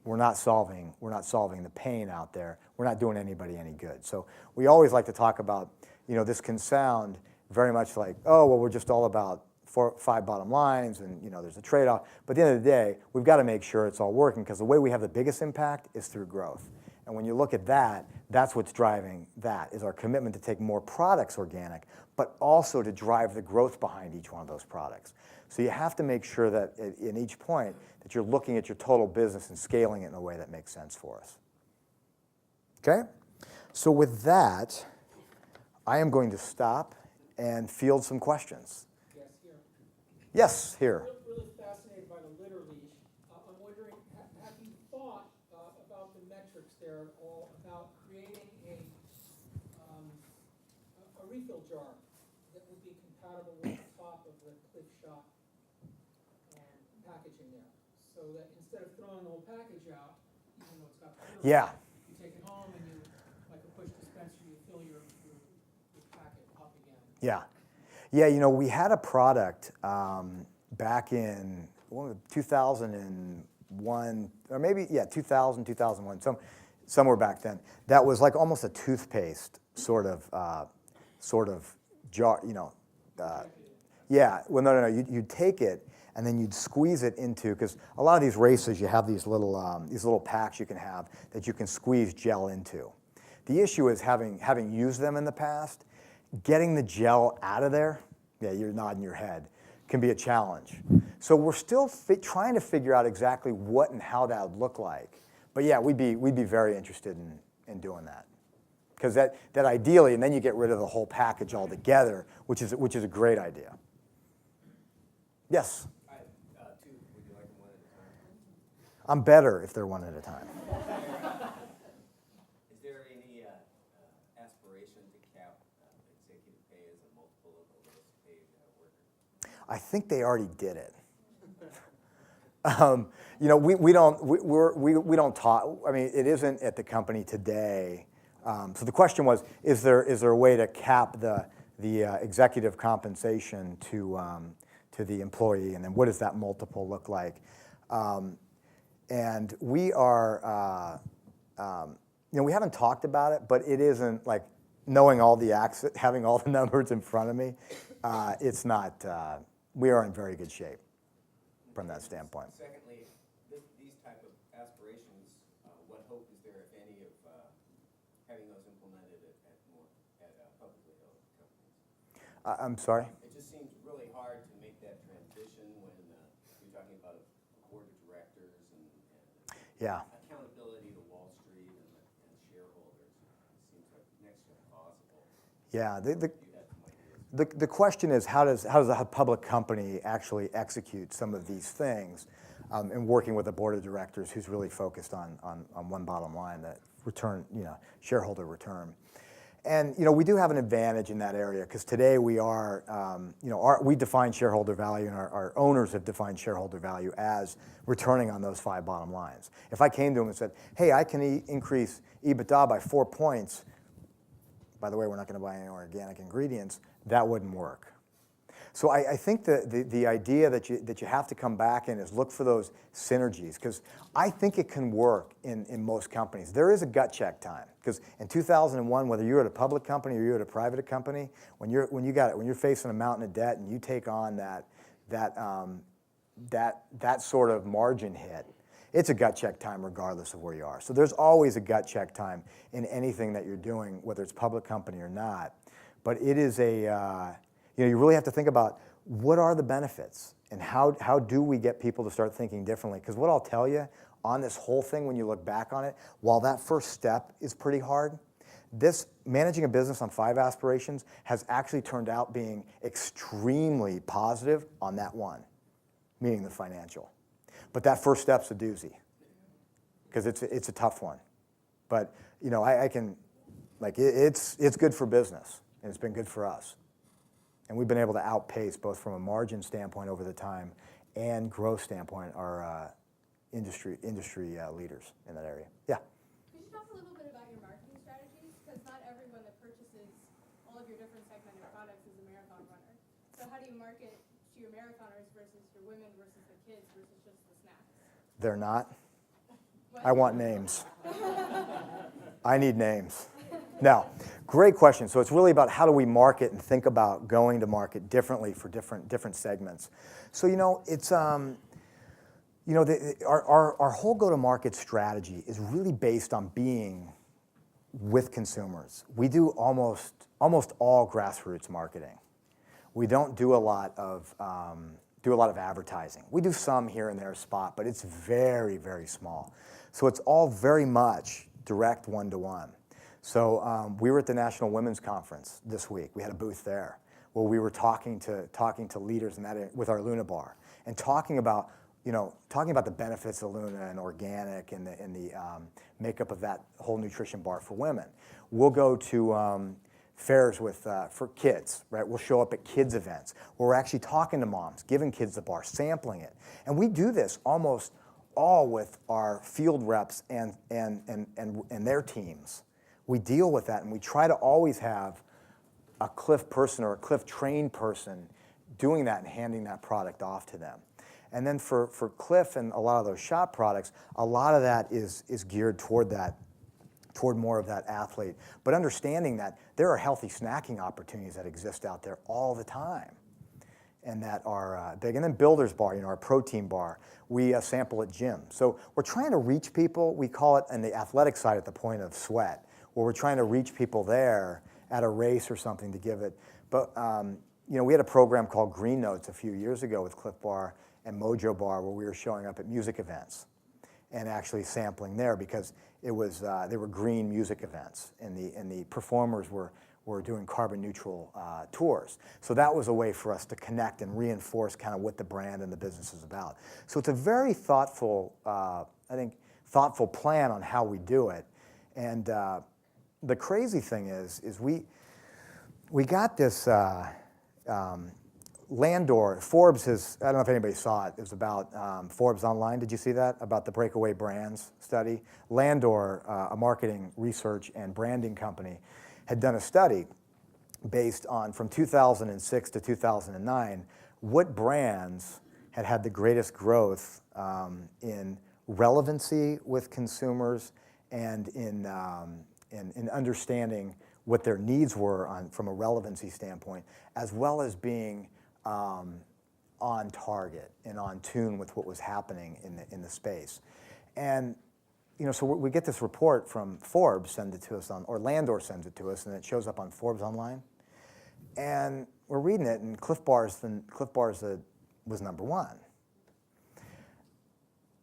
we're not solving the pain out there. We're not doing anybody any good. So we always like to talk about, this can sound very much like, oh, well, we're just all about 4 or 5 bottom lines and there's a trade-off. But at the end of the day, we've got to make sure it's all working because the way we have the biggest impact is through growth. And when you look at that, that's what's driving that, is our commitment to take more products organic, but also to drive the growth behind each one of those products. So you have to make sure that in each point that you're looking at your total business and scaling it in a way that makes sense for us. Okay? So with that, I am going to stop and field some questions. Yes, here. Yes, here. Really fascinated by the litter leash. I'm wondering, have you thought about the metrics there, all about creating a refill jar that would be compatible with the top of the Clif Bar packaging there, so that instead of throwing the whole package out, even though it's got the litter, Yeah. you take it home and you, like a push dispenser, you fill your packet up again. Yeah. Yeah, we had a product back in 2001, or maybe, 2000, 2001, somewhere back then, that was like almost a toothpaste sort of jar, yeah, well, no, you'd take it and then you'd squeeze it into, because a lot of these races, you have these little packs you can have that you can squeeze gel into. The issue is having used them in the past, getting the gel out of there, yeah, you're nodding your head, can be a challenge. So we're still trying to figure out exactly what and how that would look like. But yeah, we'd be very interested in doing that. Because that ideally, and then you get rid of the whole package altogether, which is a great idea. Yes? Two, would you like them one at a time? I'm better if they're one at a time. Is there any aspiration to cap executive pay as a multiple of the lowest paid worker? I think they already did it. We don't talk. I mean, it isn't at the company today. So the question was, is there a way to cap the executive compensation to the employee, and then what does that multiple look like? And we are, we haven't talked about it, but it isn't like knowing all the having all the numbers in front of me. It's not. We are in very good shape from that standpoint. Secondly, these type of aspirations, what hope is there, if any, of having those implemented at publicly held companies? I'm sorry? It just seems really hard to make that transition when you're talking about a board of directors and Yeah. accountability to Wall Street and shareholders. It seems like next to impossible. Yeah. Do that to my kids. The question is, how does a public company actually execute some of these things? and working with a board of directors who's really focused on one bottom line, that return, shareholder return. And we do have an advantage in that area because today we are, we define shareholder value, and our owners have defined shareholder value as returning on those 5 bottom lines. If I came to them and said, hey, I can increase EBITDA by 4 points, by the way, we're not going to buy any organic ingredients, that wouldn't work. So I think the idea that you have to come back in is look for those synergies, because I think it can work in most companies. There is a gut check time, because in 2001, whether you're at a public company or you're at a private company, when you're facing a mountain of debt and you take on that sort of margin hit, it's a gut check time regardless of where you are. So there's always a gut check time in anything that you're doing, whether it's public company or not. But it is you really have to think about what are the benefits and how do we get people to start thinking differently. Because what I'll tell you on this whole thing, when you look back on it, while that first step is pretty hard, this managing a business on 5 aspirations has actually turned out being extremely positive on that one, meaning the financial. But that first step's a doozy, because it's a tough one. But I can, it's good for business, and it's been good for us. And we've been able to outpace, both from a margin standpoint over the time and growth standpoint, our industry leaders in that area. Yeah? Could you talk a little bit about your marketing strategies? Because not everyone that purchases all of your different segmented products is a marathon runner. So how do you market to your marathoners versus your women versus the kids versus just the snacks? They're not. I want names. I need names. Now, great question. So it's really about how do we market and think about going to market differently for different segments. So it's our whole go-to-market strategy is really based on being with consumers. We do almost all grassroots marketing. We don't do a lot of advertising. We do some here and there spot, but it's very, very small. So it's all very much direct one-to-one. So we were at the National Women's Conference this week. We had a booth there where we were talking to leaders in that with our Luna Bar and talking about the benefits of Luna and organic and the makeup of that whole nutrition bar for women. We'll go to fairs for kids, right? We'll show up at kids events where we're actually talking to moms, giving kids the bar, sampling it, and we do this almost all with our field reps and their teams. We deal with that, and we try to always have a Clif person or a Clif trained person doing that and handing that product off to them. And then for Clif and a lot of those shop products, a lot of that is geared toward more of that athlete. But understanding that there are healthy snacking opportunities that exist out there all the time and that are big. And then Builder's Bar, our protein bar, we sample at gyms. So we're trying to reach people. We call it on the athletic side at the point of sweat, where we're trying to reach people there at a race or something to give it. But we had a program called Green Notes a few years ago with Clif Bar and Mojo Bar, where we were showing up at music events and actually sampling there, because it was they were green music events, and the performers were doing carbon neutral tours. So that was a way for us to connect and reinforce kind of what the brand and the business is about. So it's a very thoughtful, thoughtful plan on how we do it. And the crazy thing is we got this Landor. Forbes has, I don't know if anybody saw it. It was about Forbes Online. Did you see that? About the breakaway brands study. Landor, a marketing research and branding company, had done a study based on, from 2006 to 2009, what brands had the greatest growth in relevancy with consumers and in understanding what their needs were from a relevancy standpoint, as well as being on target and on tune with what was happening in the space. And so we get this report from Forbes, send it to us or Landor sends it to us, and it shows up on Forbes Online. And we're reading it, and Clif Bar was number one.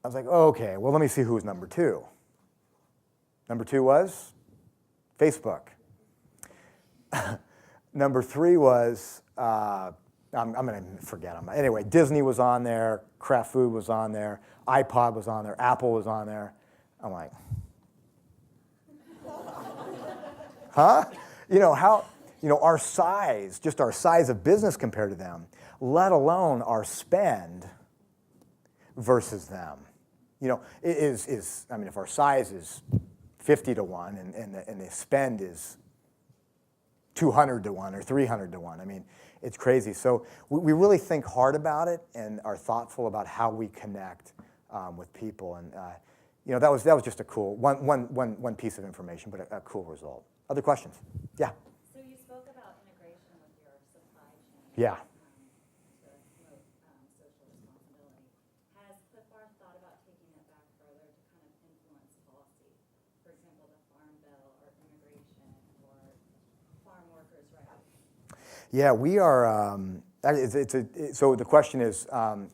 I was like, oh, okay, well, let me see who was number two. Number two was Facebook. Number three was I'm going to forget them. Anyway, Disney was on there, Kraft Food was on there, iPod was on there, Apple was on there. I'm like, huh? Our size, just our size of business compared to them, let alone our spend versus them. If our size is 50 to 1 and the spend is 200 to 1 or 300 to 1, it's crazy. So we really think hard about it and are thoughtful about how we connect with people. And that was just a cool one piece of information, but a cool result. Other questions? Yeah. So you spoke about integration with your supply chain. Yeah. To promote social responsibility. Has Clif Bar thought about taking it back further to kind of influence policy? For example, the Farm Bill or immigration or farm workers' rights? Yeah, we are. So the question is,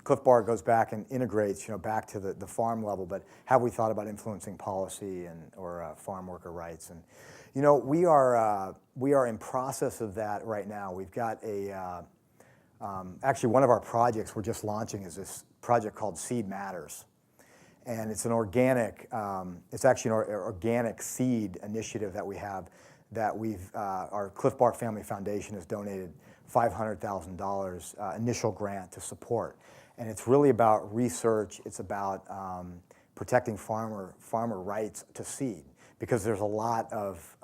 Clif Bar goes back and integrates, back to the farm level. But have we thought about influencing policy or farm worker rights? And we are in process of that right now. We've got actually one of our projects we're just launching is this project called Seed Matters, and it's an organic. It's actually an organic seed initiative that we have. That our Clif Bar Family Foundation has donated $500,000 initial grant to support, and it's really about research. It's about protecting farmer rights to seed, because there's a lot of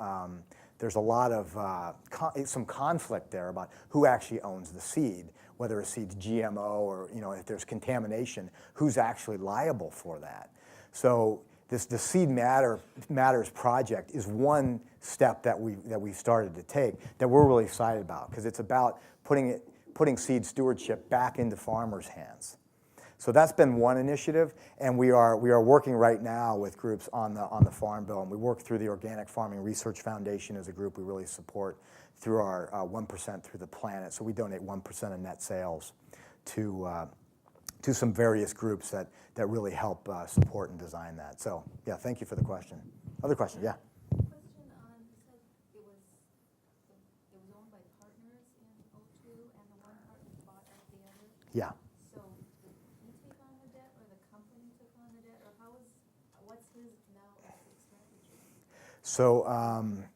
some conflict there about who actually owns the seed, whether a seed's GMO or if there's contamination, who's actually liable for that. So the Seed Matters project is one step that we started to take that we're really excited about, because it's about putting seed stewardship back into farmers' hands. So that's been one initiative, and we are working right now with groups on the Farm Bill, and we work through the Organic Farming Research Foundation as a group we really support through our 1% Through the Planet. So we donate 1% of net sales to some various groups that really help support and design that. So yeah, thank you for the question. Other questions? Yeah. Question on, you said it was owned by partners in '02, and the one partner bought out the other. Yeah. So did he take on the debt, or the company took on the debt, or what's his now exit strategy? So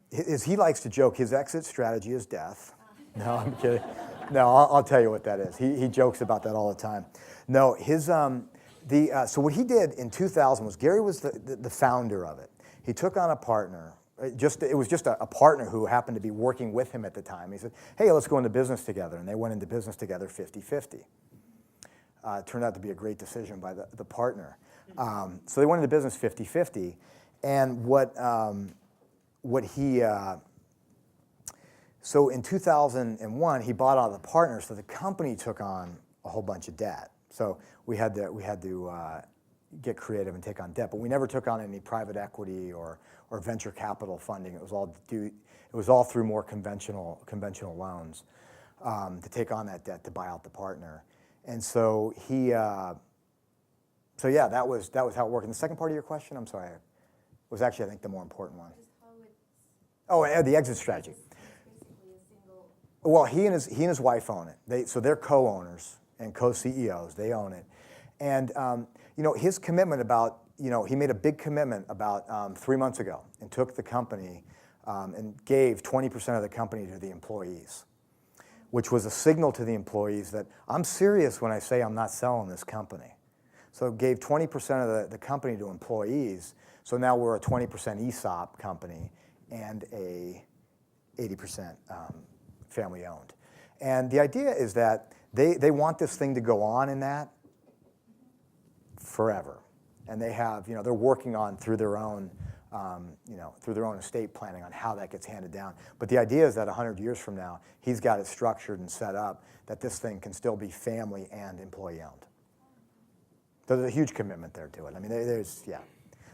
as he likes to joke, his exit strategy is death. No, I'm kidding. No, I'll tell you what that is. He jokes about that all the time. No, so what he did in 2000 was Gary was the founder of it. He took on a partner. It was just a partner who happened to be working with him at the time. He said, hey, let's go into business together. And they went into business together 50-50. It turned out to be a great decision by the partner. So they went into business 50-50. And so in 2001, he bought out the partner, so the company took on a whole bunch of debt. So we had to get creative and take on debt, but we never took on any private equity or venture capital funding. It was all through more conventional loans to take on that debt to buy out the partner. And so that was how it worked. And the second part of your question, I'm sorry, was actually I think the more important one. Just how it's The exit strategy. basically a single. Well, he and his wife own it. So they're co-owners and co-CEOs. They own it, and his commitment about he made a big commitment about 3 months ago and took the company and gave 20% of the company to the employees, which was a signal to the employees that I'm serious when I say I'm not selling this company. So gave 20% of the company to employees. So now we're a 20% ESOP company and a 80% family owned. And the idea is that they want this thing to go on in that forever. And they have, they're working on through their own estate planning on how that gets handed down. But the idea is that 100 years from now, he's got it structured and set up that this thing can still be family and employee owned. So there's a huge commitment there to it. I mean,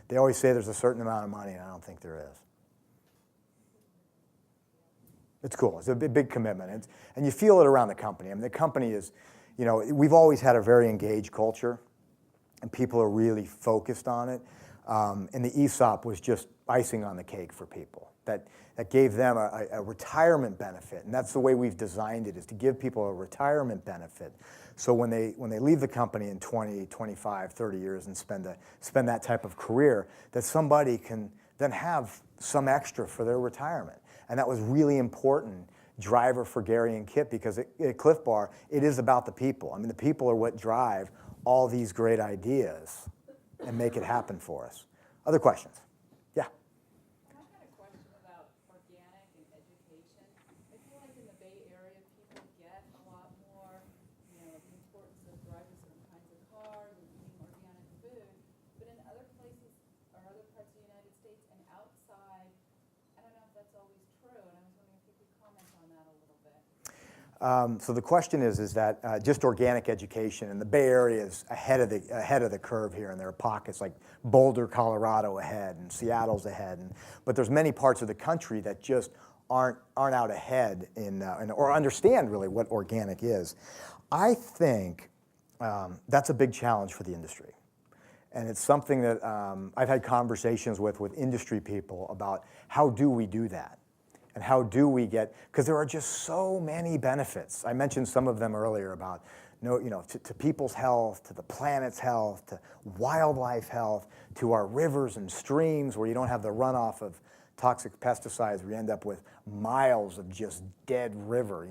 they always say there's a certain amount of money, and I don't think there is. It's cool. It's a big commitment. And you feel it around the company. I mean, the company is, we've always had a very engaged culture, and people are really focused on it. And the ESOP was just icing on the cake for people. that gave them a retirement benefit. And that's the way we've designed it, is to give people a retirement benefit. So when they leave the company in 20, 25, 30 years and spend that type of career, that somebody can then have some extra for their retirement. And that was really important driver for Gary and Kip, because at Clif Bar, it is about the people. I mean, the people are what drive all these great ideas and make it happen for us. Other questions? Yeah. I've got a question about organic and education. I feel like in the Bay Area, people get a lot more, the importance of driving certain kinds of cars and eating organic food. But in other places or other parts of the United States and outside, I don't know if that's always true. And I was wondering if you could comment on that a little bit. So the question is that just organic education, and the Bay Area is ahead of the curve here, and there are pockets like Boulder, Colorado ahead, and Seattle's ahead, but there's many parts of the country that just aren't out ahead or understand really what organic is. I think that's a big challenge for the industry, and it's something that I've had conversations with industry people about how do we do that. And how do we get, because there are just so many benefits. I mentioned some of them earlier about, to people's health, to the planet's health, to wildlife health, to our rivers and streams where you don't have the runoff of toxic pesticides where you end up with miles of just dead river,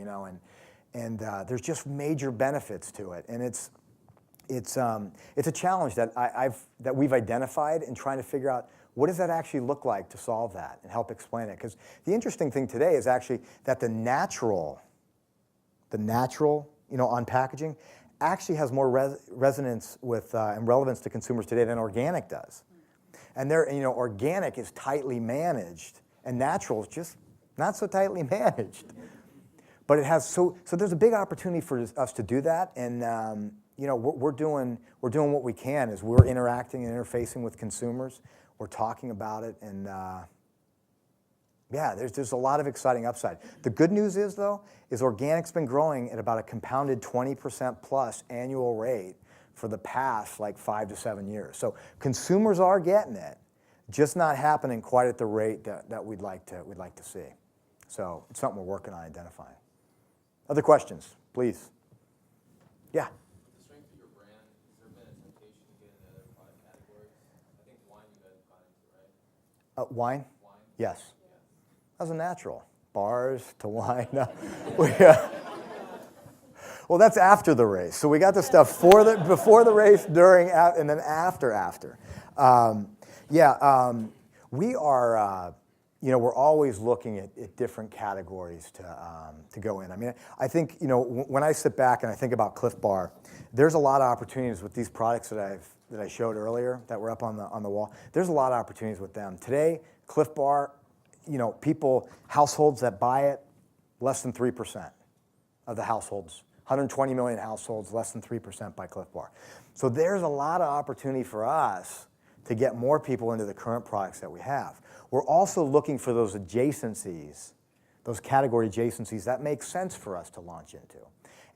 and there's just major benefits to it. And it's a challenge that we've identified in trying to figure out what does that actually look like to solve that and help explain it. Because the interesting thing today is actually that the natural, on packaging actually has more resonance with and relevance to consumers today than organic does. And organic is tightly managed, and natural is just not so tightly managed. But it has so there's a big opportunity for us to do that, and we're doing what we can. Is we're interacting and interfacing with consumers. We're talking about it, and there's a lot of exciting upside. The good news is, though, is organic's been growing at about a compounded 20% plus annual rate for the past 5 to 7 years. So consumers are getting it, just not happening quite at the rate that we'd like to see. So it's something we're working on identifying. Other questions, please? Yeah. The strength of your brand, has there been a temptation to get into other product categories? I think wine you guys got into, right? Wine? Wine? Yes. Yeah. That was a natural. Bars to wine. No. Well, that's after the race. So we got the stuff before the race, during, and then after. We are, we're always looking at different categories to go in. I mean, I think, when I sit back and I think about Clif Bar, there's a lot of opportunities with these products that I showed earlier that were up on the wall. There's a lot of opportunities with them. Today, Clif Bar, households that buy it, less than 3% of the households. 120 million households, less than 3% buy Clif Bar. So there's a lot of opportunity for us to get more people into the current products that we have. We're also looking for those adjacencies, those category adjacencies that make sense for us to launch into.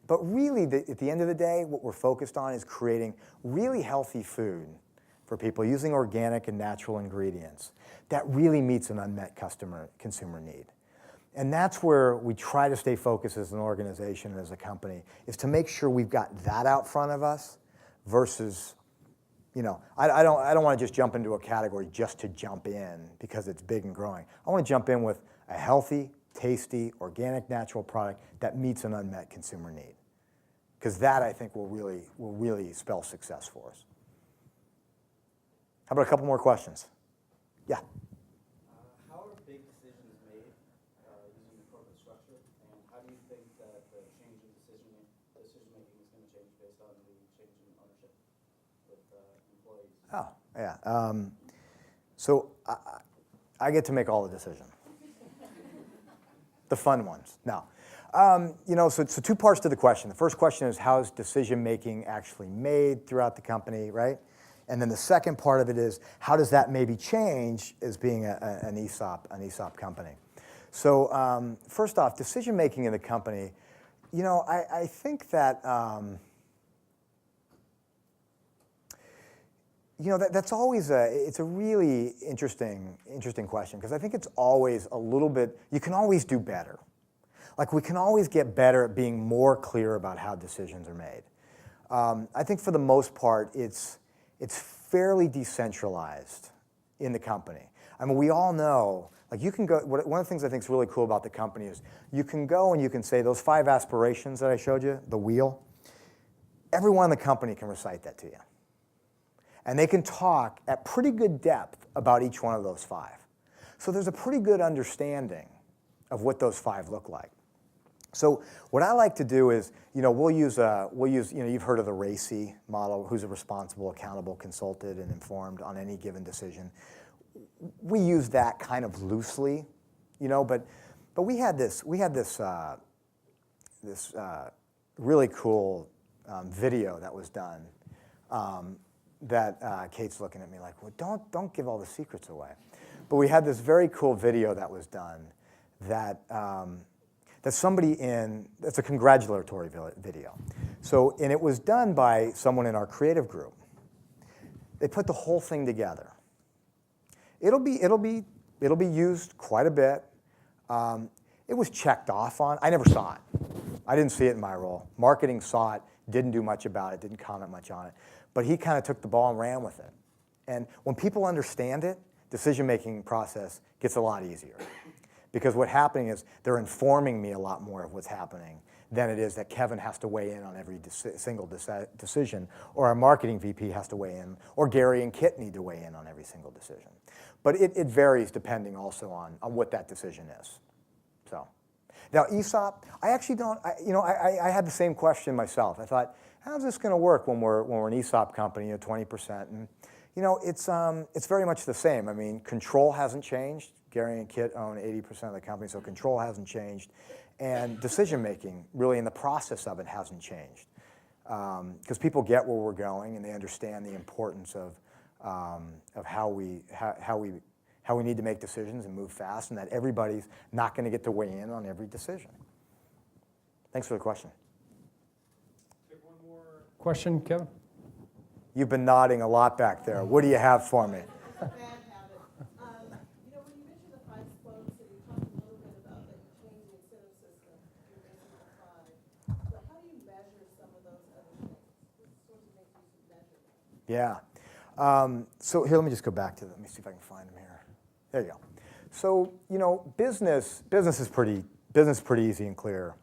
But really, at the end of the day, what we're focused on is creating really healthy food for people using organic and natural ingredients that really meets an unmet consumer need. And that's where we try to stay focused as an organization and as a company, is to make sure we've got that out front of us versus, I don't want to just jump into a category just to jump in because it's big and growing. I want to jump in with a healthy, tasty, organic, natural product that meets an unmet consumer need. Because that, I think, will really spell success for us. How about a couple more questions? Yeah. How are big decisions made using the corporate structure, and how do you think that the change in decision making is going to change based on the change in ownership with employees? Oh, yeah. So I get to make all the decisions. The fun ones. No. So two parts to the question. The first question is, how is decision making actually made throughout the company, right? And then the second part of it is, how does that maybe change as being an ESOP company? So first off, decision making in the company, I think that that's always it's a really interesting question, because I think it's always a little bit, you can always do better. Like, we can always get better at being more clear about how decisions are made. I think for the most part, it's fairly decentralized in the company. I mean, we all know, like, you can go, one of the things I think is really cool about the company is you can go and you can say those 5 aspirations that I showed you, the wheel, everyone in the company can recite that to you. And they can talk at pretty good depth about each one of those 5. So there's a pretty good understanding of what those 5 look like. So what I like to do is, we'll use, you've heard of the RACI model, who's a responsible, accountable, consulted, and informed on any given decision. We use that kind of loosely, but we had this really cool video that was done that Kate's looking at me like, well, don't give all the secrets away. But we had this very cool video that was done that that's a congratulatory video. So, and it was done by someone in our creative group. They put the whole thing together. It'll be used quite a bit. It was checked off on. I never saw it. I didn't see it in my role. Marketing saw it, didn't do much about it, didn't comment much on it. But he kind of took the ball and ran with it. And when people understand it, decision-making process gets a lot easier. Because what's happening is they're informing me a lot more of what's happening than it is that Kevin has to weigh in on every single decision, or our marketing VP has to weigh in, or Gary and Kit need to weigh in on every single decision. But it varies depending also on what that decision is. So, now ESOP, I actually don't, I had the same question myself. I thought, how's this going to work when we're an ESOP company, 20%? And it's very much the same. I mean, control hasn't changed. Gary and Kit own 80% of the company, so control hasn't changed. And decision-making, really in the process of it, hasn't changed. Because people get where we're going, and they understand the importance of how we need to make decisions and move fast, and that everybody's not going to get to weigh in on every decision. Thanks for the question. Take one more question, Kevin. You've been nodding a lot back there. What do you have for me? It's a bad habit. When you mentioned the 5 spokes, and you talked a little bit about that you changed the incentive system, you're basing on 5. But how do you measure some of those other things? What sorts of things do you measure? Yeah. So here, let me just go back to them. Let me see if I can find them here. There you go. So, business is pretty easy and clear.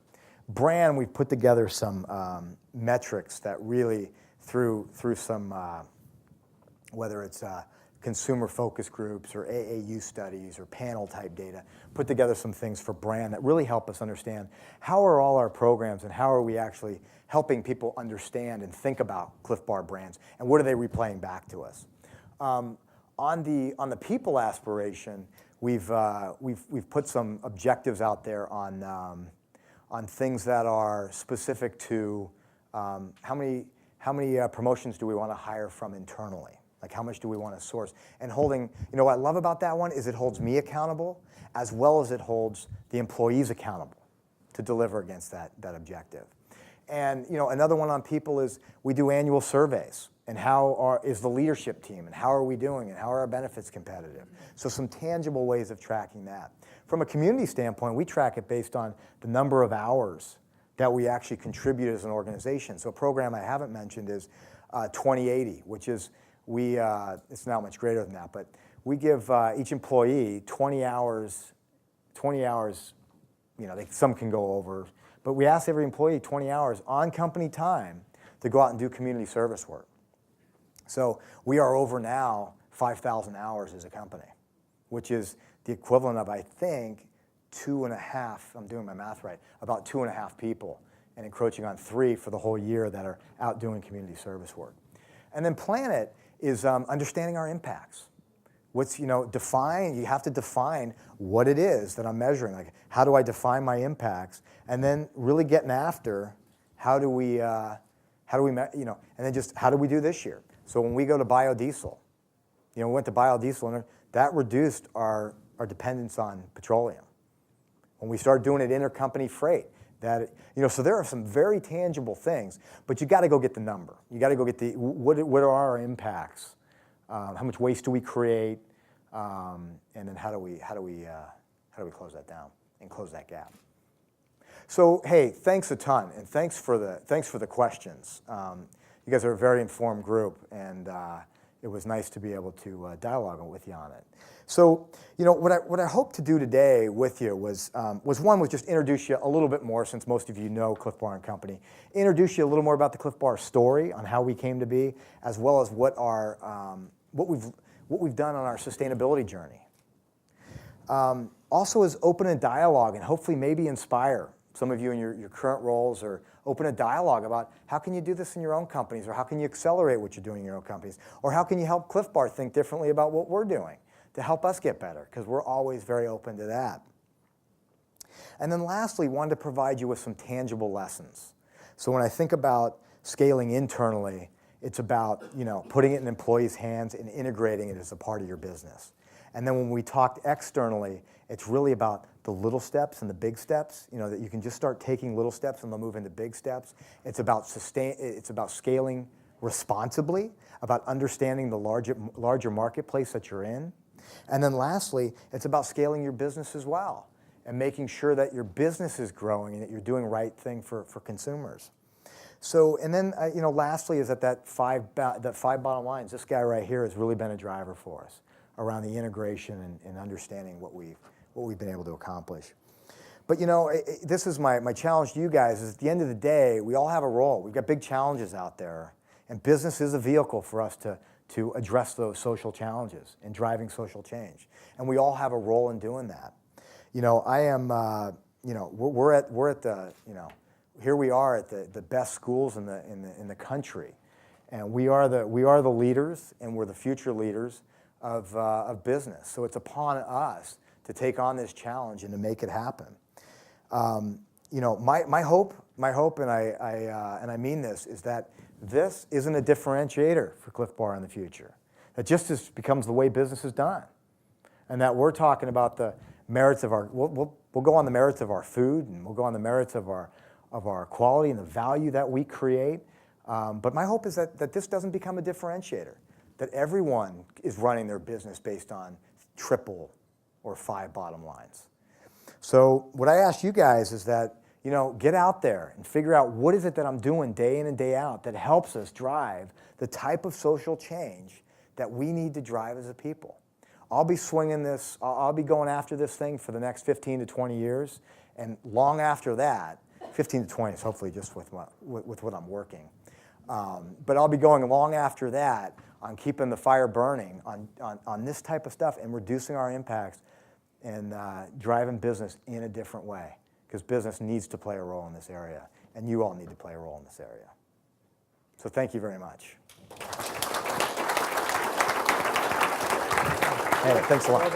Brand, we've put together some metrics that really, through some, whether it's consumer focus groups or AAU studies or panel type data, put together some things for brand that really help us understand how are all our programs and how are we actually helping people understand and think about Clif Bar brands, and what are they replaying back to us. On the people aspiration, we've put some objectives out there on things that are specific to how many promotions do we want to hire from internally? Like, how much do we want to source? And holding, what I love about that one is it holds me accountable as well as it holds the employees accountable to deliver against that objective. And another one on people is we do annual surveys, and how is the leadership team, and how are we doing, and how are our benefits competitive? So some tangible ways of tracking that. From a community standpoint, we track it based on the number of hours that we actually contribute as an organization. So a program I haven't mentioned is 2080, which is it's not much greater than that, but we give each employee 20 hours, some can go over, but we ask every employee 20 hours on company time to go out and do community service work. So we are over now 5,000 hours as a company, which is the equivalent of, I think, 2.5, I'm doing my math right, about 2.5 people, and encroaching on 3 for the whole year that are out doing community service work. And then Planet is understanding our impacts. What's, define, you have to define what it is that I'm measuring. Like, how do I define my impacts? And then really getting after how do we, and then just how do we do this year? So when we go to biodiesel, we went to biodiesel, and that reduced our dependence on petroleum. When we started doing it intercompany freight, so there are some very tangible things, but you got to go get the number. You got to go get what are our impacts How much waste do we create? And then how do we close that down and close that gap? So hey, thanks a ton, and thanks for the questions. You guys are a very informed group, and it was nice to be able to dialogue with you on it. So, what I hope to do today with you was just introduce you a little bit more, since most of you know Clif Bar and Company. Introduce you a little more about the Clif Bar story, on how we came to be, as well as what we've done on our sustainability journey. Also, is open a dialogue and hopefully maybe inspire some of you in your current roles, or open a dialogue about how can you do this in your own companies, or how can you accelerate what you're doing in your own companies, or how can you help Clif Bar think differently about what we're doing to help us get better, because we're always very open to that. And then lastly, wanted to provide you with some tangible lessons. So when I think about scaling internally, it's about putting it in employees' hands and integrating it as a part of your business. And then when we talked externally, it's really about the little steps and the big steps, that you can just start taking little steps and they'll move into big steps. It's about scaling responsibly, about understanding the larger marketplace that you're in. And then lastly, it's about scaling your business as well, and making sure that your business is growing and that you're doing the right thing for consumers. So, and then lastly is that five bottom lines. This guy right here has really been a driver for us around the integration and understanding what we've been able to accomplish. But this is my challenge to you guys, is at the end of the day, we all have a role. We've got big challenges out there, and business is a vehicle for us to address those social challenges and driving social change. And we all have a role in doing that. Here we are at the best schools in the country, and we are the leaders, and we're the future leaders of business. So it's upon us to take on this challenge and to make it happen. My hope, and I mean this, is that this isn't a differentiator for Clif Bar in the future. That just becomes the way business is done, and that we're talking about the merits of our. We'll go on the merits of our food, and we'll go on the merits of our quality and the value that we create. But my hope is that this doesn't become a differentiator. That everyone is running their business based on triple or 5 bottom lines. So what I ask you guys is that, get out there and figure out what is it that I'm doing day in and day out that helps us drive the type of social change that we need to drive as a people. I'll be swinging this, I'll be going after this thing for the next 15 to 20 years, and long after that, 15 to 20 is hopefully just with what I'm working. But I'll be going long after that on keeping the fire burning on this type of stuff and reducing our impacts and driving business in a different way, because business needs to play a role in this area, and you all need to play a role in this area. So thank you very much. Hey, thanks a lot.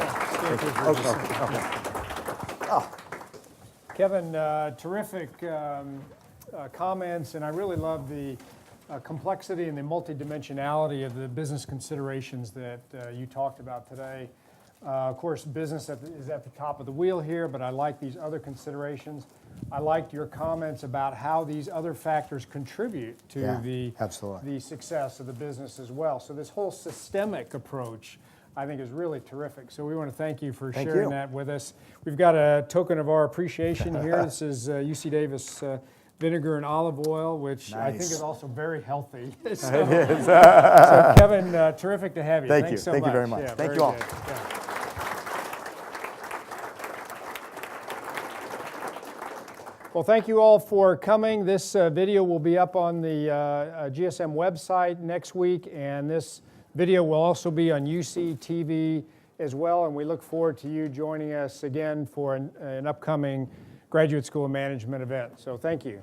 Oh. Kevin, terrific comments, and I really love the complexity and the multidimensionality of the business considerations that you talked about today. Of course, business is at the top of the wheel here, but I like these other considerations. I liked your comments about how these other factors contribute to the success of the business as well. So this whole systemic approach, I think, is really terrific. So we want to thank you for sharing that with us. We've got a token of our appreciation here. This is UC Davis vinegar and olive oil, which I think is also very healthy. So Kevin, terrific to have you. Thanks so much. Thank you very much. Yeah, thank you all. Well, thank you all for coming. This video will be up on the GSM website next week, and this video will also be on UC TV as well, and we look forward to you joining us again for an upcoming Graduate School of Management event. So thank you.